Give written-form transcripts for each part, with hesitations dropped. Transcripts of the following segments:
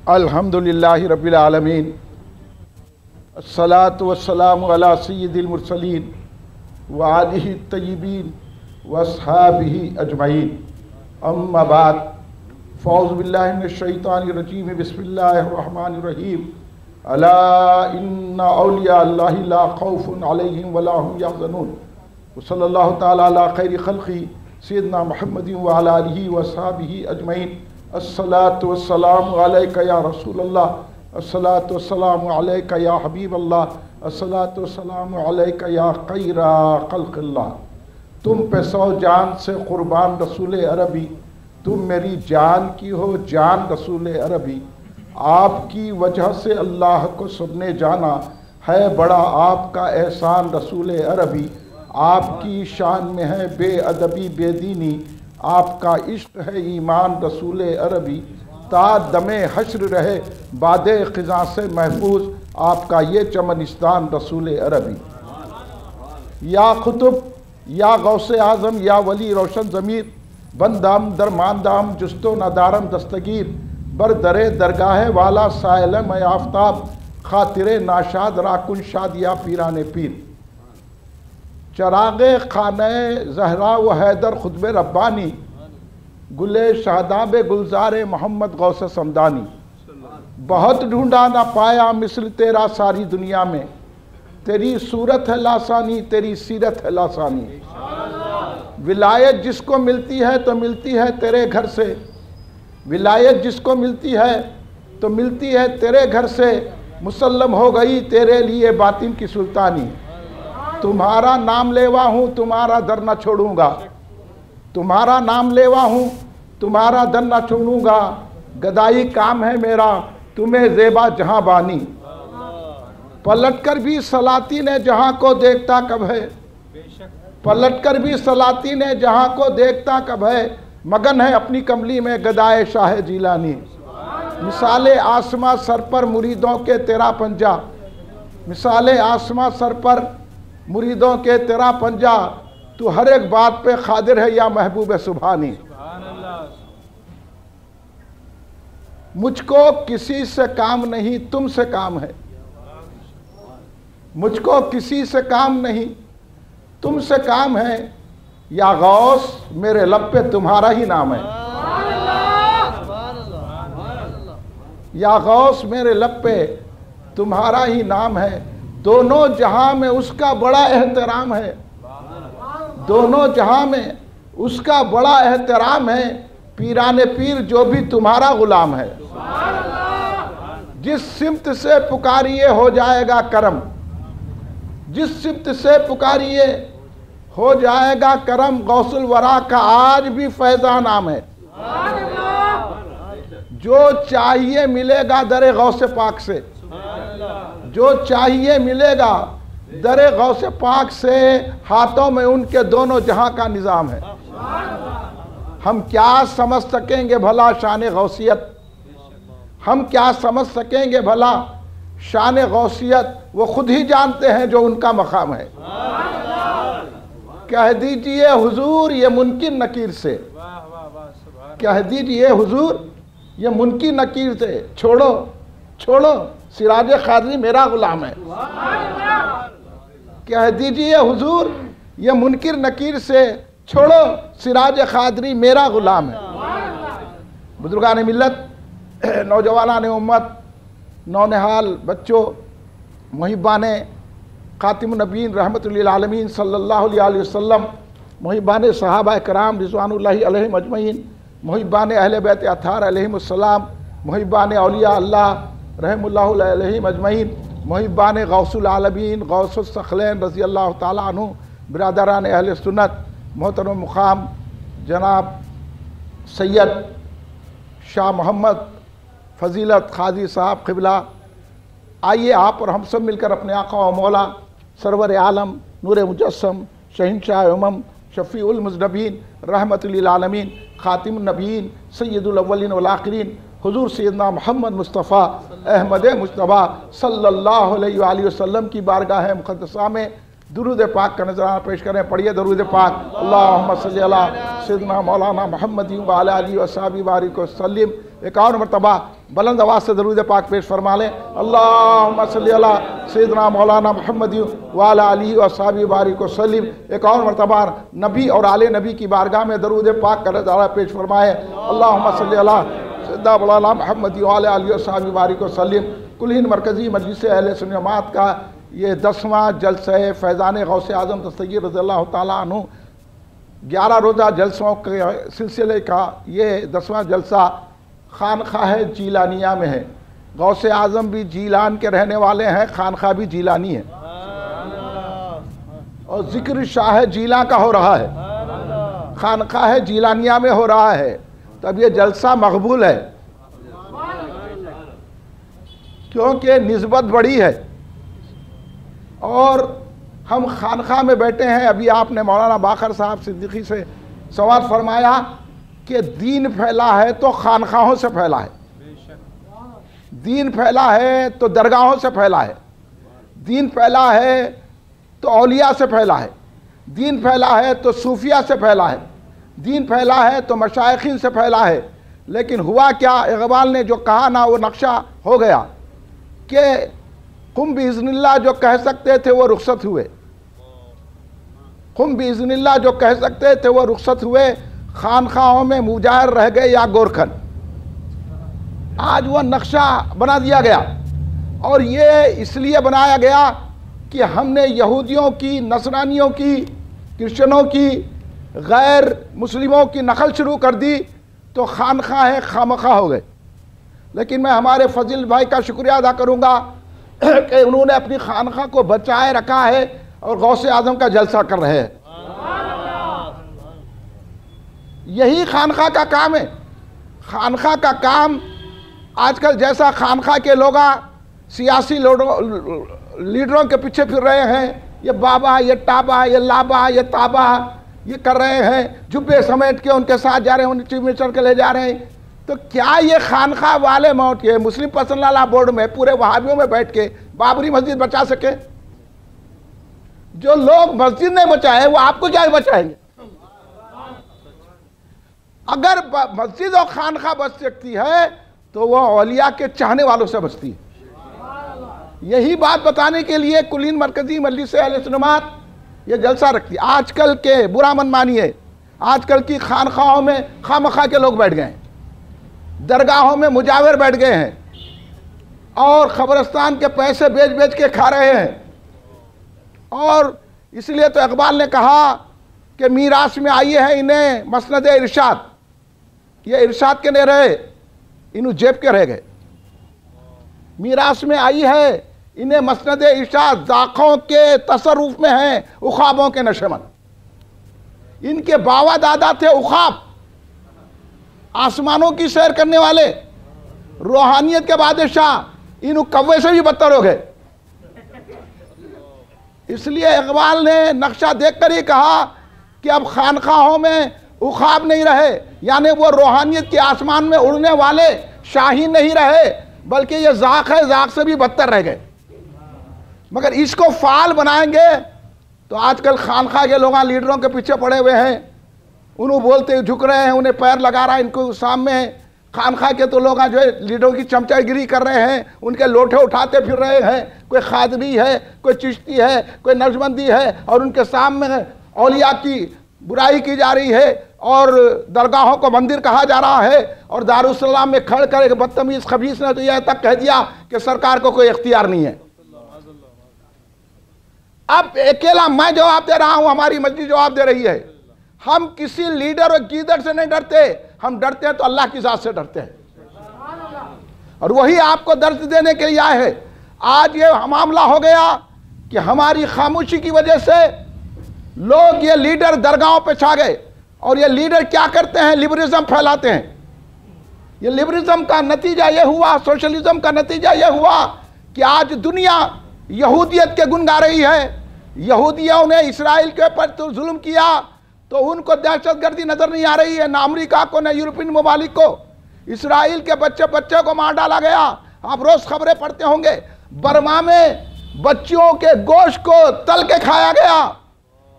अल्हम्दुलिल्लाहि रब्बिल आलमीन अस्सलातु वस्सलामु अला सय्यिदिल मुरसलीन व आलिहि तय्यिबीन व अस्हाबिहि अजमईन अम्मा बाद फ़ौज़ु बिल्लाहि मिनश शैतानिर रजीम बिस्मिल्लाहिर रहमानिर रहीम अला इन्ना औलिया अल्लाहि ला खौफुन अलैहिम वला हुम यहज़नून व सल्लल्लाहु तआला अला खैरि खल्क़ि सय्यिदना मुहम्मदिन व अला आलिहि व अस्हाबिहि अजमईन अस्सलातु वस्सलामु अलैका या रसूलल्लाह, अस्सलातु वस्सलामु अलैका या हबीबल्लाह, अस्सलातु वस्सलामु अलैका या खैरा खल्क़िल्लाह। तुम पे 100 जान से कुर्बान रसूल अरबी, तुम मेरी जान की हो जान रसूल अरबी। आपकी वजह से अल्लाह को सबने जाना, है बड़ा आपका एहसान रसूल अरबी। आपकी शान में है बेअदबी बेदीनी, आपका इश्क है ईमान रसूल अरबी। ता दमे हश्र रहे बादे ख़िज़ा से महफूज, आपका ये चमनिस्तान रसूल अरबी। या खुतुब या गौसे आज़म या वली रोशन ज़मीर, बंदाम दरमानदाम जुस्तो नदारम दस्तगीर, बर दरे दरगाह वाला सायल मैं आफ्ताब, खातिरे नाशाद राकुन शाद या पीराने पीर। चरागे खाने जहरा व हैदर खुतब रब्बानी, गुले शादाब गुलजार मोहम्मद गौस समदानी। बहुत ढूंढा ना पाया मिसल तेरा सारी दुनिया में, तेरी सूरत है लासानी तेरी सीरत है लासानी। विलायत जिसको मिलती है तो मिलती है तेरे घर से, विलायत जिसको मिलती है तो मिलती है तेरे घर से, मुसल्लम हो गई तेरे लिए बातिन की सुल्तानी। तुम्हारा नाम लेवा हूँ तुम्हारा दर न छोड़ूंगा, तुम्हारा नाम लेवा हूँ तुम्हारा दर न छोड़ूंगा। गदाई काम है मेरा तुम्हें ज़ेबा जहाँ बानी, पलट कर भी सलातीन जहाँ को देखता कब है, पलट कर भी सलातीन जहाँ को देखता कब है। मगन है अपनी कमली में गदाए शाह जीलानी। मिसाले आसमां सर पर मुरीदों के तेरा पंजा, मिसाले आसमां सर पर मुरीदों के तेरा पंजा। तू हर एक बात पे खादिर है या महबूब सुभानी। मुझको किसी से काम नहीं तुमसे काम है, मुझको किसी से काम नहीं तुमसे काम है। या गौस मेरे लब पे तुम्हारा ही नाम है, या गौस मेरे लब पे तुम्हारा ही नाम है। दोनों जहां में उसका बड़ा एहतराम है, दोनों जहां में उसका बड़ा एहतराम है। पीराने पीर जो भी तुम्हारा गुलाम है, जिस सिमत से पुकारिए हो जाएगा करम, जिस सिमत से पुकारिए हो जाएगा करम। गौसुल वरा का आज भी फैज़ा नाम है, जो चाहिए मिलेगा दरे गौसे पाक से, जो चाहिए मिलेगा दरे गौसे पाक से। हाथों में उनके दोनों जहां का निज़ाम है। हम क्या समझ सकेंगे भला शान गौसियत, हम क्या समझ सकेंगे भला शान गौसियत। वो खुद ही जानते हैं जो उनका मकाम है। कह दीजिए हुजूर ये मुनकिर नकीर से, कह दीजिए हुजूर ये मुनकिर नकीर से। छोड़ो छोड़ो सिराज खादरी मेरा गुलाम है, कह दीजिए हुजूर ये मुनकिर नकीर से। छोड़ो सिराज खादरी मेरा गुलाम है। बुजुर्गान मिल्लत, नौजवानान उम्मत, नौनिहाल बच्चों, मुहिब्बान खातिमुन नबीन रहमतुल्लिल आलमीन सल्लल्लाहु अलैहि वसल्लम, मुहिब्बान सहाबा कराम रिज़वानुल्लाहि अलैहिम अजमईन, मुहिब्बान अहले बैत अत्हार अलैहिमुस्सलाम, मुहिब्बान औलिया अल्लाह रहमुल्लाहु अलैहिम अजमईन, मुहिब्बान गौसुल आलमीन गौसुस सखलैन रज़ी अल्लाह ताला अन्हु, बिरादरान अहले सुन्नत, मोहतरम मुक़ाम जनाब सैयद शाह मोहम्मद फ़जीलत क़ाज़ी साहब क़िबला। आइए आप और हम सब मिलकर अपने आका व मौला सरवर आलम नूर मुजस्सम शहंशाह उम्म शफ़ीउल मुज़नबीन रहमतुल आलमीन ख़ातिमुन नबीयीन सय्यदुल अव्वलीन वल आखिरीन हुज़ूर सैयदना मोहम्मद मुस्तफ़ा अहमद मुज्तबा सल्लल्लाहु अलैहि वसल्लम की बारगाह मुक़द्दसा में दुरूद पाक का नजराना पेश करें। पढ़िए दुरूद पाक। अल्लाहुम्मा सल्ली अला सैयदना मौलाना मोहम्मद व अला आलिहि व अस्हाबिहि बारिक वसल्लम। 51 मरतबा बुलंद आवाज़ से दरूद पाक पेश फरमा लें। अल्लाहुम्मा सल्ली अला सैयदना मौलाना मोहम्मद व अला आलिहि व अस्हाबिहि बारिक वसल्लम। 51 मरतबा नबी और आले नबी की बारगाह में दरूद पाक कर पेश फरमाए। अल्लाहुम्मा सल्ली अला सैयदना मौलाना मोहम्मद व अला आलिहि व अस्हाबिहि बारिक वसल्लम। कुल हिंद मरकज़ी मजलिस अहले सुन्नत जमात का ये 10वां जलसा फैज़ान गौसे आज़म दस्तगीर रज़ियल्लाहु ताला अन्हु 11 रोज़ा जलसों के सिलसिले का ये 10वां जलसा खानखाह जीलानिया में है। गौसे आज़म भी जीलान के रहने वाले हैं, खानखा भी जीलानी है और ज़िक्र शाह जीला का हो रहा है, खानखाह जीलानिया में हो रहा है। तब ये जलसा मकबूल है क्योंकि निस्बत बड़ी है और हम खानखा में बैठे हैं। अभी आपने मौलाना बाकर साहब सिद्दीकी से सवाल फरमाया कि दीन फैला है तो खानखाहों से फैला है, दीन फैला है तो दरगाहों से फैला है, दीन फैला है तो औलिया से फैला है, दीन फैला है तो सूफिया से फैला है, दीन फैला है तो मशाइखीन से फैला है। लेकिन हुआ क्या, इकबाल ने जो कहा ना वो नक्शा हो गया कि कुम बिइज़्निल्लाह जो कह सकते थे वो रुखसत हुए, कुम बिइज़्निल्लाह जो कह सकते थे वो रुखसत हुए, खानखाहों में मुजाहिर रह गए या गोरखन। आज वो नक्शा बना दिया गया और ये इसलिए बनाया गया कि हमने यहूदियों की, नसरानियों की, क्रिश्चियनों की, गैर मुस्लिमों की नकल शुरू कर दी तो खानखाहें खामखा हो गए। लेकिन मैं हमारे फजील भाई का शुक्रिया अदा करूँगा कि उन्होंने अपनी खानखा को बचाए रखा है और गौसे आज़म का जलसा कर रहे हैं। यही खानखा का काम है। खानखा का काम आजकल जैसा खानखा के लोग सियासी लीडरों के पीछे फिर रहे हैं, ये बाबा, ये टाबा, ये लाबा, ये ताबा, ये कर रहे हैं, जुब्बे समेट के उनके साथ जा रहे हैं, उन्हें चीफ मिनिस्टर के ले जा रहे हैं। तो क्या ये खानखा वाले मौत के मुस्लिम पर्सनल लॉ बोर्ड में पूरे वहाबियों में बैठ के बाबरी मस्जिद बचा सके? जो लोग मस्जिद नहीं बचाए वो आपको क्या बचाएंगे? अगर मस्जिद और खानखा बच सकती है तो वो औलिया के चाहने वालों से बचती है। यही बात बताने के लिए कुलीन मरकजी मजलिस अहले सुन्नत ये जलसा रखती है। आजकल के, बुरा मन मानिए, आजकल की खानखाहों में खामखा के लोग बैठ गए हैं, दरगाहों में मुजाविर बैठ गए हैं और खबरस्तान के पैसे बेच बेच के खा रहे हैं। और इसलिए तो इकबाल ने कहा कि मीरास में आई है इन्हें मसनद इरशाद। ये इरशाद के नहीं रहे, इन्हों जेब के रह गए। मीरास में आई है इन्हें मसनद इरशाद, दाखों के तसरुफ में हैं, उखाबों के नशेमन। इनके बाबा दादा थे उखाब, आसमानों की सैर करने वाले, रूहानियत के बादशाह। इन कव्वे से भी बदतर हो गए। इसलिए इकबाल ने नक्शा देखकर ही कहा कि अब खानखाहों में उखाब नहीं रहे, यानी वो रूहानियत के आसमान में उड़ने वाले शाहीन नहीं रहे, बल्कि ये ज़ाक है, ज़ाक से भी बदतर रह गए। मगर इसको फाल बनाएंगे तो आजकल खानखा के लोग लीडरों के पीछे पड़े हुए हैं, उन्हें बोलते झुक रहे हैं, उन्हें पैर लगा रहा है इनको सामने। खानखा के तो लोग जो है लीडरों की चमचागिरी कर रहे हैं, उनके लोटे उठाते फिर रहे हैं। कोई खादरी है, कोई चिश्ती है, कोई नक्शबंदी है और उनके सामने औलिया की बुराई की जा रही है और दरगाहों को मंदिर कहा जा रहा है। और दारुस्सलाम में खड़ कर एक बदतमीज खबीस ने तो यह तक कह दिया कि सरकार को कोई इख्तियार नहीं है। अब अकेला मैं जवाब दे रहा हूं, हमारी मस्जिद जवाब दे रही है। हम किसी लीडर और गीदड़ से नहीं डरते, हम डरते हैं तो अल्लाह की ज़ात से डरते हैं और वही आपको दर्द देने के लिए आए हैं। आज ये मामला हो गया कि हमारी खामोशी की वजह से लोग, ये लीडर दरगाहों पे छा गए और ये लीडर क्या करते हैं, लिबरलिज्म फैलाते हैं। ये लिबरलिज्म का नतीजा ये हुआ, सोशलिज्म का नतीजा ये हुआ कि आज दुनिया यहूदियत के गुण गा रही है। यहूदियों ने इसराइल के ऊपर तो जुल्म किया तो उनको दहशतगर्दी नजर नहीं आ रही है, ना अमेरिका को ना यूरोपियन ममालिक को। इसराइल के बच्चे बच्चे को मार डाला गया। आप रोज खबरें पढ़ते होंगे, बर्मा में बच्चियों के गोश्त को तल के खाया गया,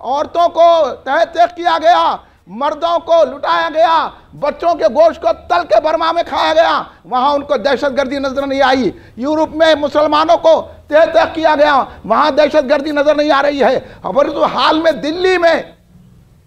औरतों को तह किया गया, मर्दों को लुटाया गया, बच्चों के गोश्त को तल के बर्मा में खाया गया, वहाँ उनको दहशतगर्दी नजर नहीं आई। यूरोप में मुसलमानों को तह तह किया गया, वहाँ दहशतगर्दी नजर नहीं आ रही है। और तो हाल में दिल्ली में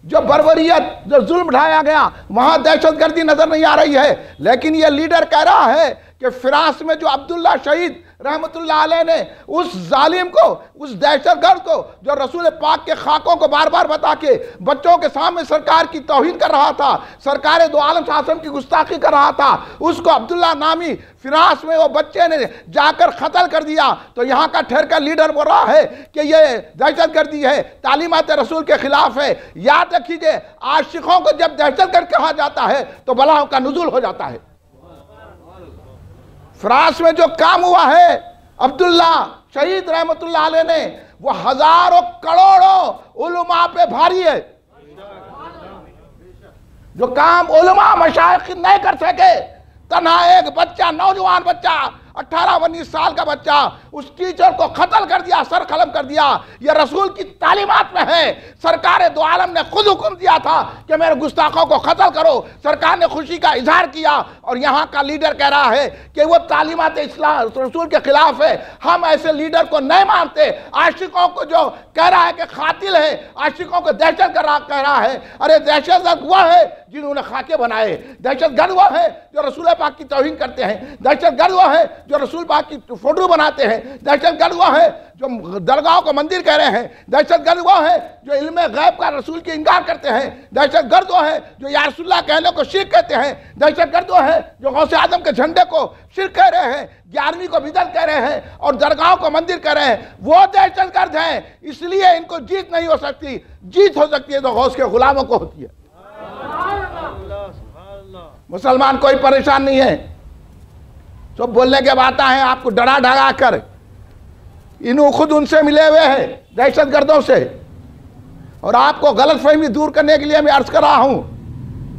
जो बर्बरियत, जो जुल्म ढाया गया, वहाँ दहशतगर्दी नजर नहीं आ रही है। लेकिन ये लीडर कह रहा है कि फिरास में जो अब्दुल्ला शहीद रहमतुल्लाह अलैह ने उस जालिम को, उस दहशतगर्द को, जो रसूल पाक के खाकों को बार बार बता के बच्चों के सामने सरकार की तौहीन कर रहा था, सरकार दो आलम शासन की गुस्ताखी कर रहा था, उसको अब्दुल्ला नामी फिरास में वो बच्चे ने जाकर कत्ल कर दिया। तो यहाँ का ठहर का लीडर बोल रहा है कि ये दहशतगर्दी है, तालीमात रसूल के खिलाफ है। याद रखिए, आशिकों को जब दहशतगर्द कहा जाता है तो बलाओं का नुज़ुल हो जाता है। फिरास में जो काम हुआ है अब्दुल्ला शहीद रहमतुल्लाह अलैह ने, वो हजारों करोड़ों उलमा पे भारी है। जो काम उलमा मशाइख नहीं कर सके, तन्हा एक बच्चा, नौजवान बच्चा, 18-19 साल का बच्चा, उस टीचर को कत्ल कर दिया, सर कलम कर दिया। यह रसूल की तालीमात में है। सरकार दो आलम ने खुद हुक्म दिया था कि मेरे गुस्ताखों को कत्ल करो। सरकार ने खुशी का इजहार किया और यहाँ का लीडर कह रहा है कि वो तालीमात इस्लाम रसूल के खिलाफ है। हम ऐसे लीडर को नहीं मानते। आशिकों को जो कह रहा है कि कातिल है, आशिकों को दहशत कह रहा है, अरे दहशतगर्द वो है जिन्होंने खाके बनाए, दहशतगर्द वो है जो रसूल पाक की तौहीन करते हैं, दहशतगर्द वो है जो रसूल पाक की फोटो बनाते हैं, दहशतगर्द वो है जो दरगाहों को मंदिर कह रहे हैं, दहशतगर्द वो है जो इल्म गैब का रसूल की इनकार करते हैं, दहशतगर्द वो है जो या रसूलुल्लाह कहने को शिर्क कहते हैं, दहशतगर्द वो है जो गौसे आजम के झंडे को शिर्क कह रहे हैं, 11वीं को बिदअत कह रहे हैं और दरगाहों को मंदिर कह रहे हैं। वो दहशतगर्द हैं। इसलिए इनको जीत नहीं हो सकती। जीत हो सकती है तो गौस के गुलामों को होती है। मुसलमान कोई परेशान नहीं है। तो बोलने के बात है आपको डरा डरा कर, इन्हों खुद उनसे मिले हुए हैं दहशतगर्दों से, और आपको गलतफहमी दूर करने के लिए मैं अर्ज कर रहा हूं,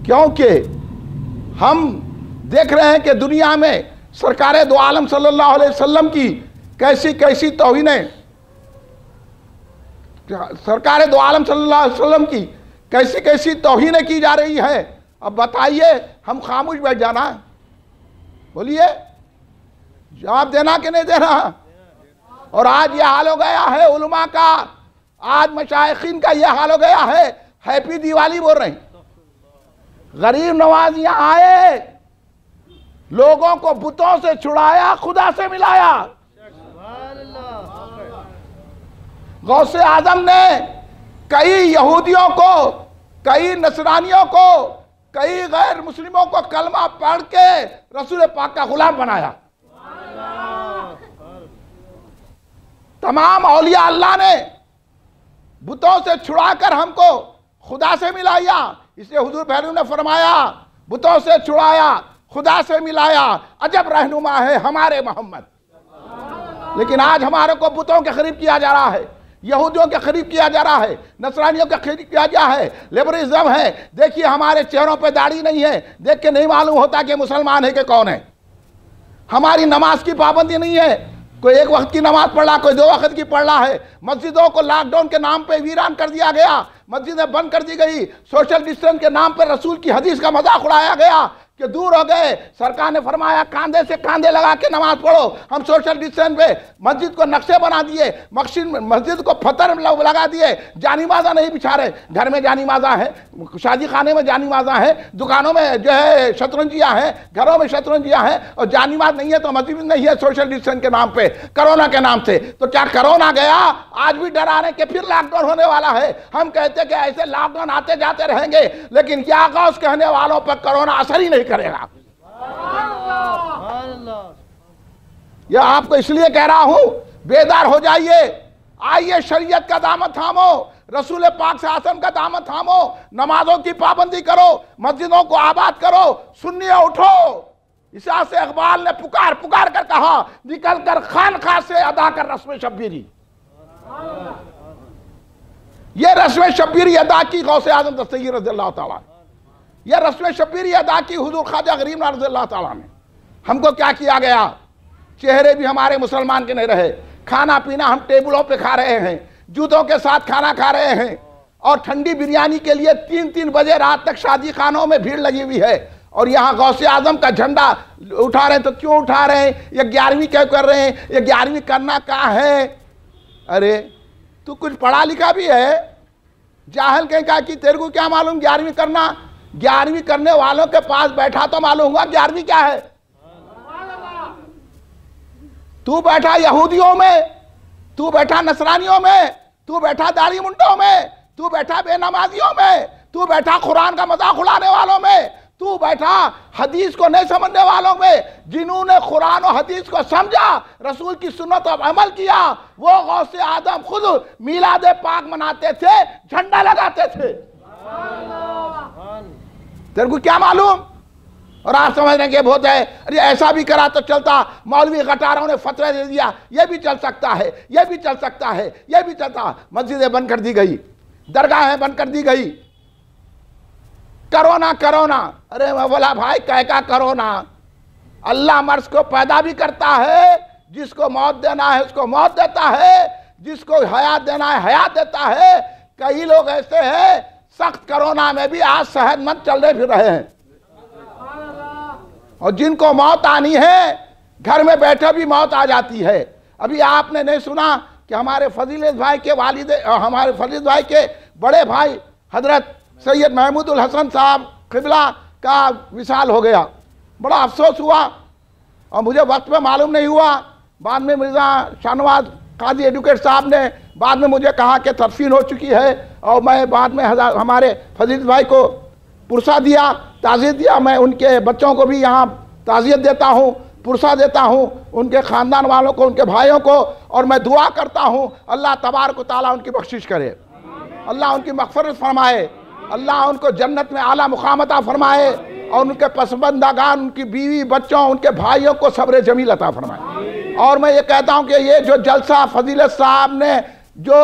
क्योंकि हम देख रहे हैं कि दुनिया में सरकार दो आलम सल्लल्लाहु अलैहि वसल्लम की कैसी कैसी तौहीनें, सरकार दो आलम सल्लल्लाहु अलैहि वसल्लम की कैसी कैसी तौहीनें की जा रही है। अब बताइए, हम खामोश बैठ जाना? बोलिए, जवाब देना कि नहीं देना? और आज यह हाल हो गया है उलमा का, आज मशाइखीन का यह हाल हो गया है, हैप्पी दिवाली बोल रहे हैं। गरीब नवाज यहाँ आए, लोगों को बुतों से छुड़ाया, खुदा से मिलाया। गौसे आजम ने कई यहूदियों को, कई नसरानियों को, कई गैर मुस्लिमों को कलमा पढ़ के रसूल पाक का गुलाम बनाया। तमाम औलिया अल्लाह ने बुतों से छुड़ाकर हमको खुदा से मिलाया। इसलिए हुजूर पहलू ने फरमाया, बुतों से छुड़ाया, खुदा से मिलाया, अजब रहनुमा है हमारे मोहम्मद। लेकिन आज हमारे को बुतों के करीब किया जा रहा है, यहूदियों के करीब किया जा रहा है, नसरानियों के करीब किया जा है, लिबरलिज्म है। देखिए हमारे चेहरों पे दाढ़ी नहीं है, देख के नहीं मालूम होता कि मुसलमान है कि कौन है। हमारी नमाज की पाबंदी नहीं है, कोई एक वक्त की नमाज पढ़ रहा, कोई 2 वक्त की पढ़ रहा है। मस्जिदों को लॉकडाउन के नाम पे वीरान कर दिया गया, मस्जिदें बंद कर दी गई, सोशल डिस्टेंस के नाम पर रसूल की हदीस का मजाक उड़ाया गया कि दूर हो गए। सरकार ने फरमाया कांधे से कांधे लगा के नमाज पढ़ो। हम सोशल डिस्टेंस पे मस्जिद को नक्शे बना दिए, मस्जिद को फतर लगा दिए, जानी माजा नहीं बिछा रहे। घर में जानी माजा है, शादी खाने में जानी माजा है, दुकानों में जो है शतरंजियां हैं, घरों में शतरंजियां हैं, और जानी माज नहीं है तो मस्जिद नहीं है, सोशल डिस्टेंस के नाम पे, कोरोना के नाम से। तो क्या कोरोना गया? आज भी डरा रहे कि फिर लॉकडाउन होने वाला है। हम कहते कि ऐसे लॉकडाउन आते जाते रहेंगे, लेकिन क्या गौस कहने वालों पर कोरोना असर ही नहीं करेगा। यह आपको इसलिए कह रहा हूं, बेदार हो जाइए, आइए शरीयत का दामन थामो, रसूल पाक शासन का दामन थामो, नमाजों की पाबंदी करो, मस्जिदों को आबाद करो, सुन्नियों उठो। इसा से इकबाल ने पुकार पुकार कर कहा, निकल कर खानखा से अदा कर रस्म शब्बीरी। यह रस्म शब्बीरी अदा की गौसे आजम दस्तगीर रज़ियल्लाहु ताला, यह रस्म शब्बीरी अदा की हुजूर ख्वाजा गरीब नवाज रज़ियल्लाहु ताला ने। हमको क्या किया गया? चेहरे भी हमारे मुसलमान के नहीं रहे, खाना पीना हम टेबलों पे खा रहे हैं, जूतों के साथ खाना खा रहे हैं, और ठंडी बिरयानी के लिए 3-3 बजे रात तक शादी खानों में भीड़ लगी हुई है, और यहाँ गौसे आजम का झंडा उठा रहे हैं। तो क्यों उठा रहे हैं? ये 11वीं क्यों कर रहे हैं? ये 11वीं करना क्या है? अरे तू कुछ पढ़ा लिखा भी है? जाहिल कहीं कहा कि तेरे को क्या मालूम 11वीं करना? 11वीं करने वालों के पास बैठा तो मालूम हुआ 11वीं क्या है। तू बैठा यहूदियों में, तू बैठा नसरानियों में, तू बैठा दाढ़ी मुंडों में, तू बैठा बेनमाजियों में, तू बैठा कुरान का मजाक उड़ाने वालों में, तू बैठा हदीस को नहीं समझने वालों में। जिन्होंने कुरान और हदीस को समझा, रसूल की सुन्नत पर अमल किया, वो गौसे आदम खुद मिलाद पाक मनाते थे, झंडा लगाते थे। तेरे को क्या मालूम? और आप समझ रहे हैं बहुत है, अरे ऐसा भी करा तो चलता, मौलवी गटारों ने फतवा दे दिया, ये भी चल सकता है, ये भी चल सकता है, ये भी चलता। मस्जिदें बंद कर दी गई, दरगाहें बंद कर दी गई। करोना करोना, अरे मैं बोला भाई कह का करोना? अल्लाह मर्ज को पैदा भी करता है, जिसको मौत देना है उसको मौत देता है, जिसको हयात देना है हयात देता है। कई लोग ऐसे हैं सख्त कोरोना में भी आज सेहतमंद चल रहे फिर रहे हैं, और जिनको मौत आनी है घर में बैठे भी मौत आ जाती है। अभी आपने नहीं सुना कि हमारे फजीलत भाई के वालिद, हमारे फजीलत भाई के बड़े भाई हजरत सैयद महमूदुल हसन साहब क़िबला का विसाल हो गया। बड़ा अफसोस हुआ, और मुझे वक्त में मालूम नहीं हुआ। बाद में मिर्ज़ा शाहनवाज काजी एडवोकेट साहब ने बाद में मुझे कहा कि तदफीन हो चुकी है, और मैं बाद में हमारे फजीलत भाई को पुरसा दिया, ताज़ियत दिया। मैं उनके बच्चों को भी यहाँ ताज़ियत देता हूँ, पुरसा देता हूँ, उनके ख़ानदान वालों को, उनके भाइयों को, और मैं दुआ करता हूँ अल्लाह तबारक व तआला उनकी बख्शिश करे, अल्लाह उनकी मग़फ़िरत फरमाए, अल्लाह उनको जन्नत में आला मुक़ाम अता फरमाए, और उनके पसमंदागान, उनकी बीवी बच्चों, उनके भाइयों को सब्र जमील अता फरमाए। और मैं ये कहता हूँ कि ये जो जलसा फजीलत साहब ने जो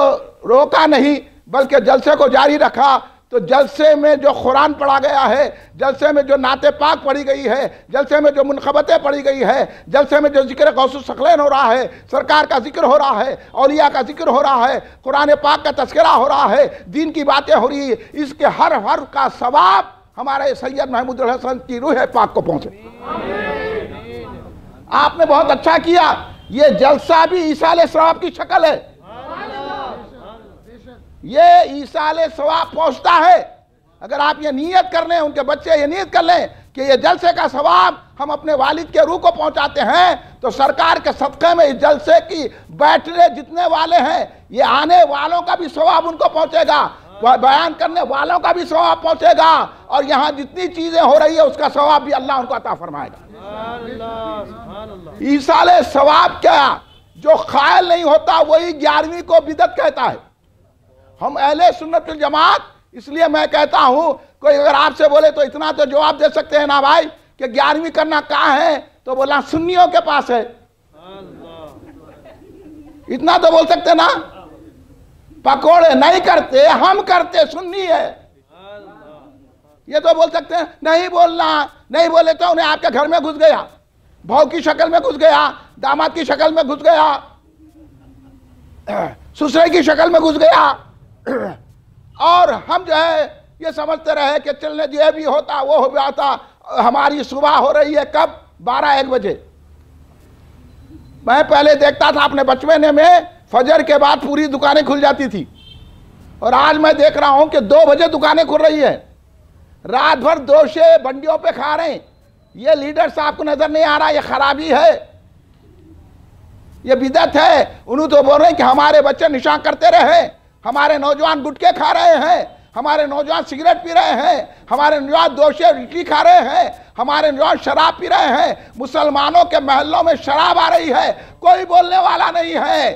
रोका नहीं बल्कि जलसे को जारी रखा, तो जलसे में जो कुरान पढ़ा गया है, जलसे में जो नाते पाक पढ़ी गई है, जलसे में जो मुनक़बतें पढ़ी गई है, जलसे में जो जिक्र गौसुस सखलैन हो रहा है, सरकार का जिक्र हो रहा है, औलिया का जिक्र हो रहा है, कुरान पाक का तज़किरा हो रहा है, दीन की बातें हो रही है, इसके हर हर का सवाब हमारे सैयद महमूदुल हसन की रूह पाक को पहुँचे। आपने बहुत अच्छा किया। ये जलसा भी ईसा अलैहि सवाब की शक्ल है, ये ईसा अलैहि सवाब पहुंचता है। अगर आप ये नियत कर लें, उनके बच्चे ये नियत कर लें कि ये जलसे का सवाब हम अपने वालिद के रूह को पहुंचाते हैं, तो सरकार के सदक़े में इस जलसे की बैठने जितने वाले हैं, ये आने वालों का भी सवाब उनको पहुंचेगा, बयान करने वालों का भी सवाब पहुंचेगा, और यहाँ जितनी चीजें हो रही है उसका सवाब भी अल्लाह उनको अता फरमाएगा। ईसा अलैहि सवाब क्या, जो ख़ायल नहीं होता वही 11वीं को बिदअत कहता है। हम अहले सुन्नत वल जमात, इसलिए मैं कहता हूं, कोई अगर आपसे बोले तो इतना तो जवाब दे सकते हैं ना भाई कि 11वीं करना कहाँ है, तो बोला सुन्नियों के पास है। इतना तो बोल सकते ना। पकोड़े नहीं करते, हम करते, सुन्नी है, ये तो बोल सकते हैं। नहीं बोलना, नहीं बोले तो उन्हें आपके घर में घुस गया, भाव की शक्ल में घुस गया, दामाद की शक्ल में घुस गया, ससुर की शक्ल में घुस गया, और हम जो है ये समझते रहे कि चलने ये भी होता वो हो जाता। हमारी सुबह हो रही है कब? 12-1 बजे। मैं पहले देखता था अपने बचपने में फजर के बाद पूरी दुकानें खुल जाती थी, और आज मैं देख रहा हूं कि 2 बजे दुकानें खुल रही है। रात भर दोशे बंडियों पे खा रहे हैं। ये लीडर साहब को नजर नहीं आ रहा, ये खराबी है, ये बिदअत है। उन्होंने तो बोल रहे हैं कि हमारे बच्चे निशा करते रहे, हमारे नौजवान गुटखे खा रहे हैं, हमारे नौजवान सिगरेट पी रहे हैं, हमारे नौजवान दोशे इडली खा रहे हैं, हमारे नौजवान शराब पी रहे हैं, मुसलमानों के महलों में शराब आ रही है, कोई बोलने वाला नहीं है,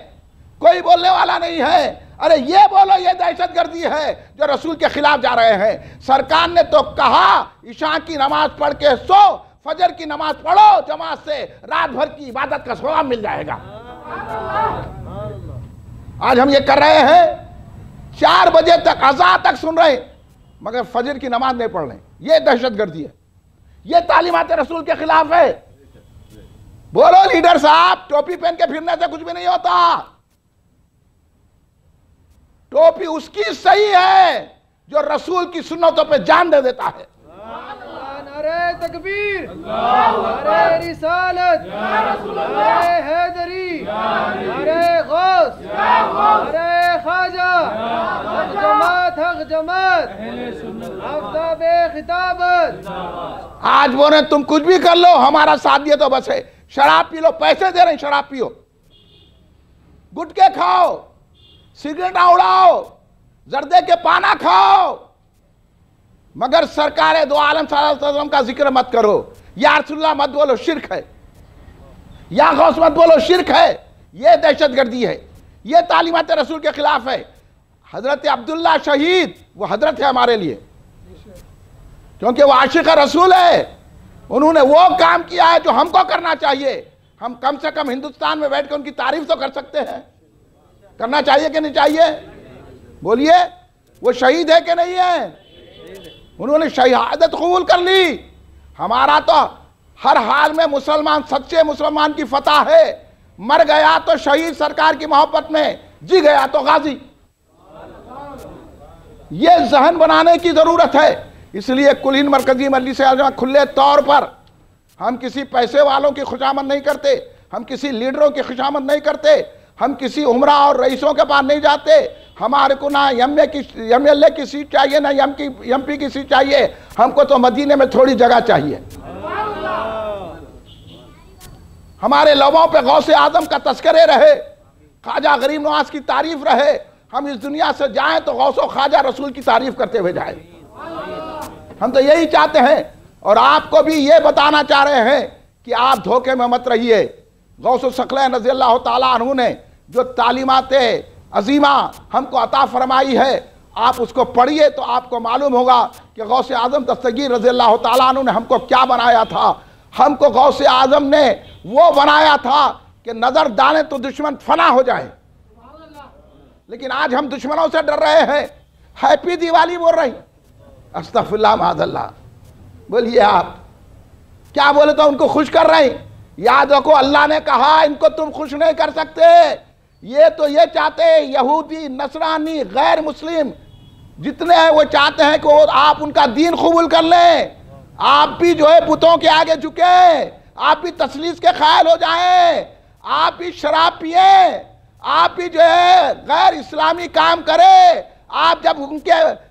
कोई बोलने वाला नहीं है। अरे ये बोलो ये दहशतगर्दी है जो रसूल के खिलाफ जा रहे हैं। सरकार ने तो कहा इशा की नमाज पढ़ के सो, फजर की नमाज पढ़ो जमात से, रात भर की इबादत का सवाब मिल जाएगा। आज हम ये कर रहे हैं, 4 बजे तक अज़ान तक सुन रहे हैं, मगर फजर की नमाज नहीं पढ़ रहे। ये दहशतगर्दी है, ये तालीमात रसूल के खिलाफ है। बोलो लीडर साहब, टोपी पहन के फिरने से कुछ भी नहीं होता। टोपी उसकी सही है जो रसूल की सुन्नतों पे जान दे देता है। नारे तकबीर, नारे रिसालत, नारे हैदरी, नारे गौस, नारे ख्वाजा, हक जमात, हक जमात, आफ्ताबे खिताबत। आज बोले तुम कुछ भी कर लो, हमारा साथ दिए तो बस है। शराब पी लो, पैसे दे रहे हैं, शराब पियो, गुटके खाओ, सिगरेट उड़ाओ, जर्दे के पाना खाओ, मगर सरकार दो आलम सल्लल्लाहु अलैहि वसल्लम का जिक्र मत करो। या रसूलुल्लाह मत बोलो, शिर्क है। या गौस मत बोलो, शिर्क है। ये दहशतगर्दी है, ये तालीमात रसूल के खिलाफ है। हजरत अब्दुल्ला शहीद वो हजरत है हमारे लिए, क्योंकि वो आशिक रसूल है। उन्होंने वो काम किया है जो हमको करना चाहिए। हम कम से कम हिंदुस्तान में बैठ कर उनकी तारीफ तो कर सकते हैं। करना चाहिए कि नहीं चाहिए? बोलिए, वो शहीद है कि नहीं है? उन्होंने शहादत कबूल कर ली। हमारा तो हर हाल में मुसलमान, सच्चे मुसलमान की फतह है। मर गया तो शहीद सरकार की मोहब्बत में, जी गया तो गाजी। ये जहन बनाने की जरूरत है। इसलिए कुल हिंद मरकजी मजलिस आज़मा खुले तौर पर हम किसी पैसे वालों की खुशामद नहीं करते, हम किसी लीडरों की खुशामद नहीं करते, हम किसी उमरा और रईसों के पास नहीं जाते। हमारे को ना एमएलए की सीट चाहिए, ना एमपी की सीट चाहिए। हमको तो मदीने में थोड़ी जगह चाहिए। हमारे लबों पे गौसे आजम का तस्करे रहे, ख्वाजा गरीब नवाज की तारीफ रहे। हम इस दुनिया से जाएं तो गौसो ख्वाजा रसूल की तारीफ करते हुए जाएं। हम तो यही चाहते हैं, और आपको भी ये बताना चाह रहे हैं कि आप धोखे में मत रहिए। गौसो सकलैन रज़ियल्लाहु ताला अन्हु ने जो तालीमात अजीमा हमको अता फरमाई है, आप उसको पढ़िए तो आपको मालूम होगा कि गौसे आजम दस्तगीर रज़ियल्लाहु ताला अन्हु ने हमको क्या बनाया था। हमको गौसे आजम ने वो बनाया था कि नजर डालें तो दुश्मन फना हो जाए। लेकिन आज हम दुश्मनों से डर रहे हैं। हैप्पी दिवाली बोल रही, अस्तगफिरुल्लाह माज़अल्लाह। बोलिए आप क्या बोले तो उनको खुश कर रहे हैं। याद रखो, अल्लाह ने कहा इनको तुम खुश नहीं कर सकते। ये तो ये चाहते हैं, यहूदी, नसरानी, गैर मुस्लिम जितने हैं वो चाहते हैं कि वो आप उनका दीन कबूल कर लें। आप भी जो है बुतों के आगे झुके, आप भी तसलीस के ख्याल हो जाएं, आप भी शराब पिए, आप भी जो है गैर इस्लामी काम करें। आप जब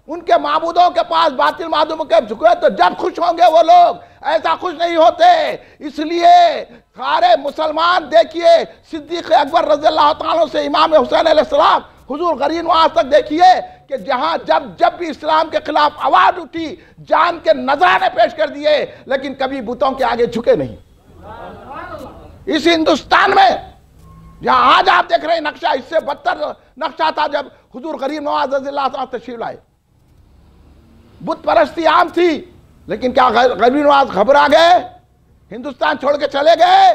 उनके माबूदों के पास, बातिल माबूदों के झुके तो जब खुश होंगे वो लोग, ऐसा खुश नहीं होते। इसलिए सारे मुसलमान देखिए, सिद्दीक़ अकबर रज़ियल्लाहु ताला से इमाम हुसैन अलैहिस्सलाम, हुजूर गरीब नवाज तक देखिए कि जहां जब भी इस्लाम के खिलाफ आवाज उठी, जान के नजराने पेश कर दिए, लेकिन कभी बुतों के आगे झुके नहीं। इस हिंदुस्तान में जहां आज आप देख रहे हैं नक्शा, इससे बदतर नक्शा था जब हुजूर गरीब नवाज रज़ियल्लाहु ताला तशरीफ लाए। बुत परस्ती आम थी, लेकिन क्या गरीब नवाज घबरा गए, हिंदुस्तान छोड़ के चले गए?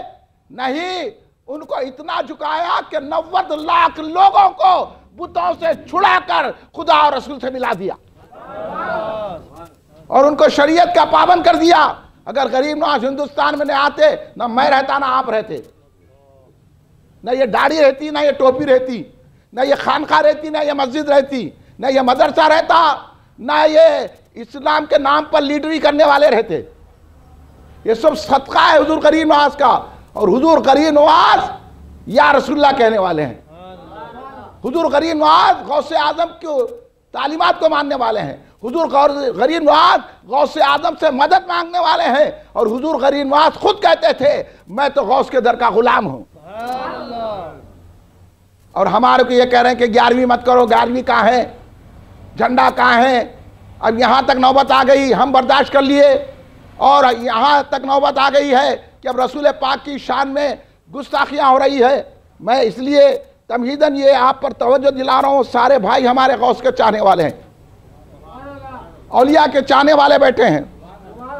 नहीं, उनको इतना झुकाया कि 90 लाख लोगों को बुतों से छुड़ाकर खुदा और रसूल से मिला दिया और उनको शरीयत का पाबंद कर दिया। अगर गरीब नवाज हिंदुस्तान में न आते, ना मैं रहता ना आप रहते, ना ये दाढ़ी रहती, ना ये टोपी रहती, ना ये खानका रहती, ना ये मस्जिद रहती, ना ये मदरसा रहता, ना ये इस्लाम के नाम पर लीडरी करने वाले रहते। ये सब सदका है हुजूर गरीब नवाज का। और हुजूर गरीब नवाज या रसूलुल्लाह कहने वाले हैं। हुजूर गरीब नवाज गौसे आजम की तालीमात को मानने वाले हैं। हुजूर गरीब नवाज गौसे आजम से मदद मांगने वाले हैं। और हुजूर गरीब नवाज खुद कहते थे, मैं तो गौस के दर का गुलाम हूं। और हमारे को ये कह रहे हैं कि 11वीं मत करो। 11वीं कहाँ है? झंडा कहाँ है? अब यहां तक नौबत आ गई, हम बर्दाश्त कर लिए, और यहां तक नौबत आ गई है कि अब रसूल पाक की शान में गुस्ताखियां हो रही है। मैं इसलिए तमहीदन ये आप पर तवज्जो दिला रहा हूं। सारे भाई हमारे गौस के चाहने वाले हैं, औलिया के चाहने वाले बैठे हैं।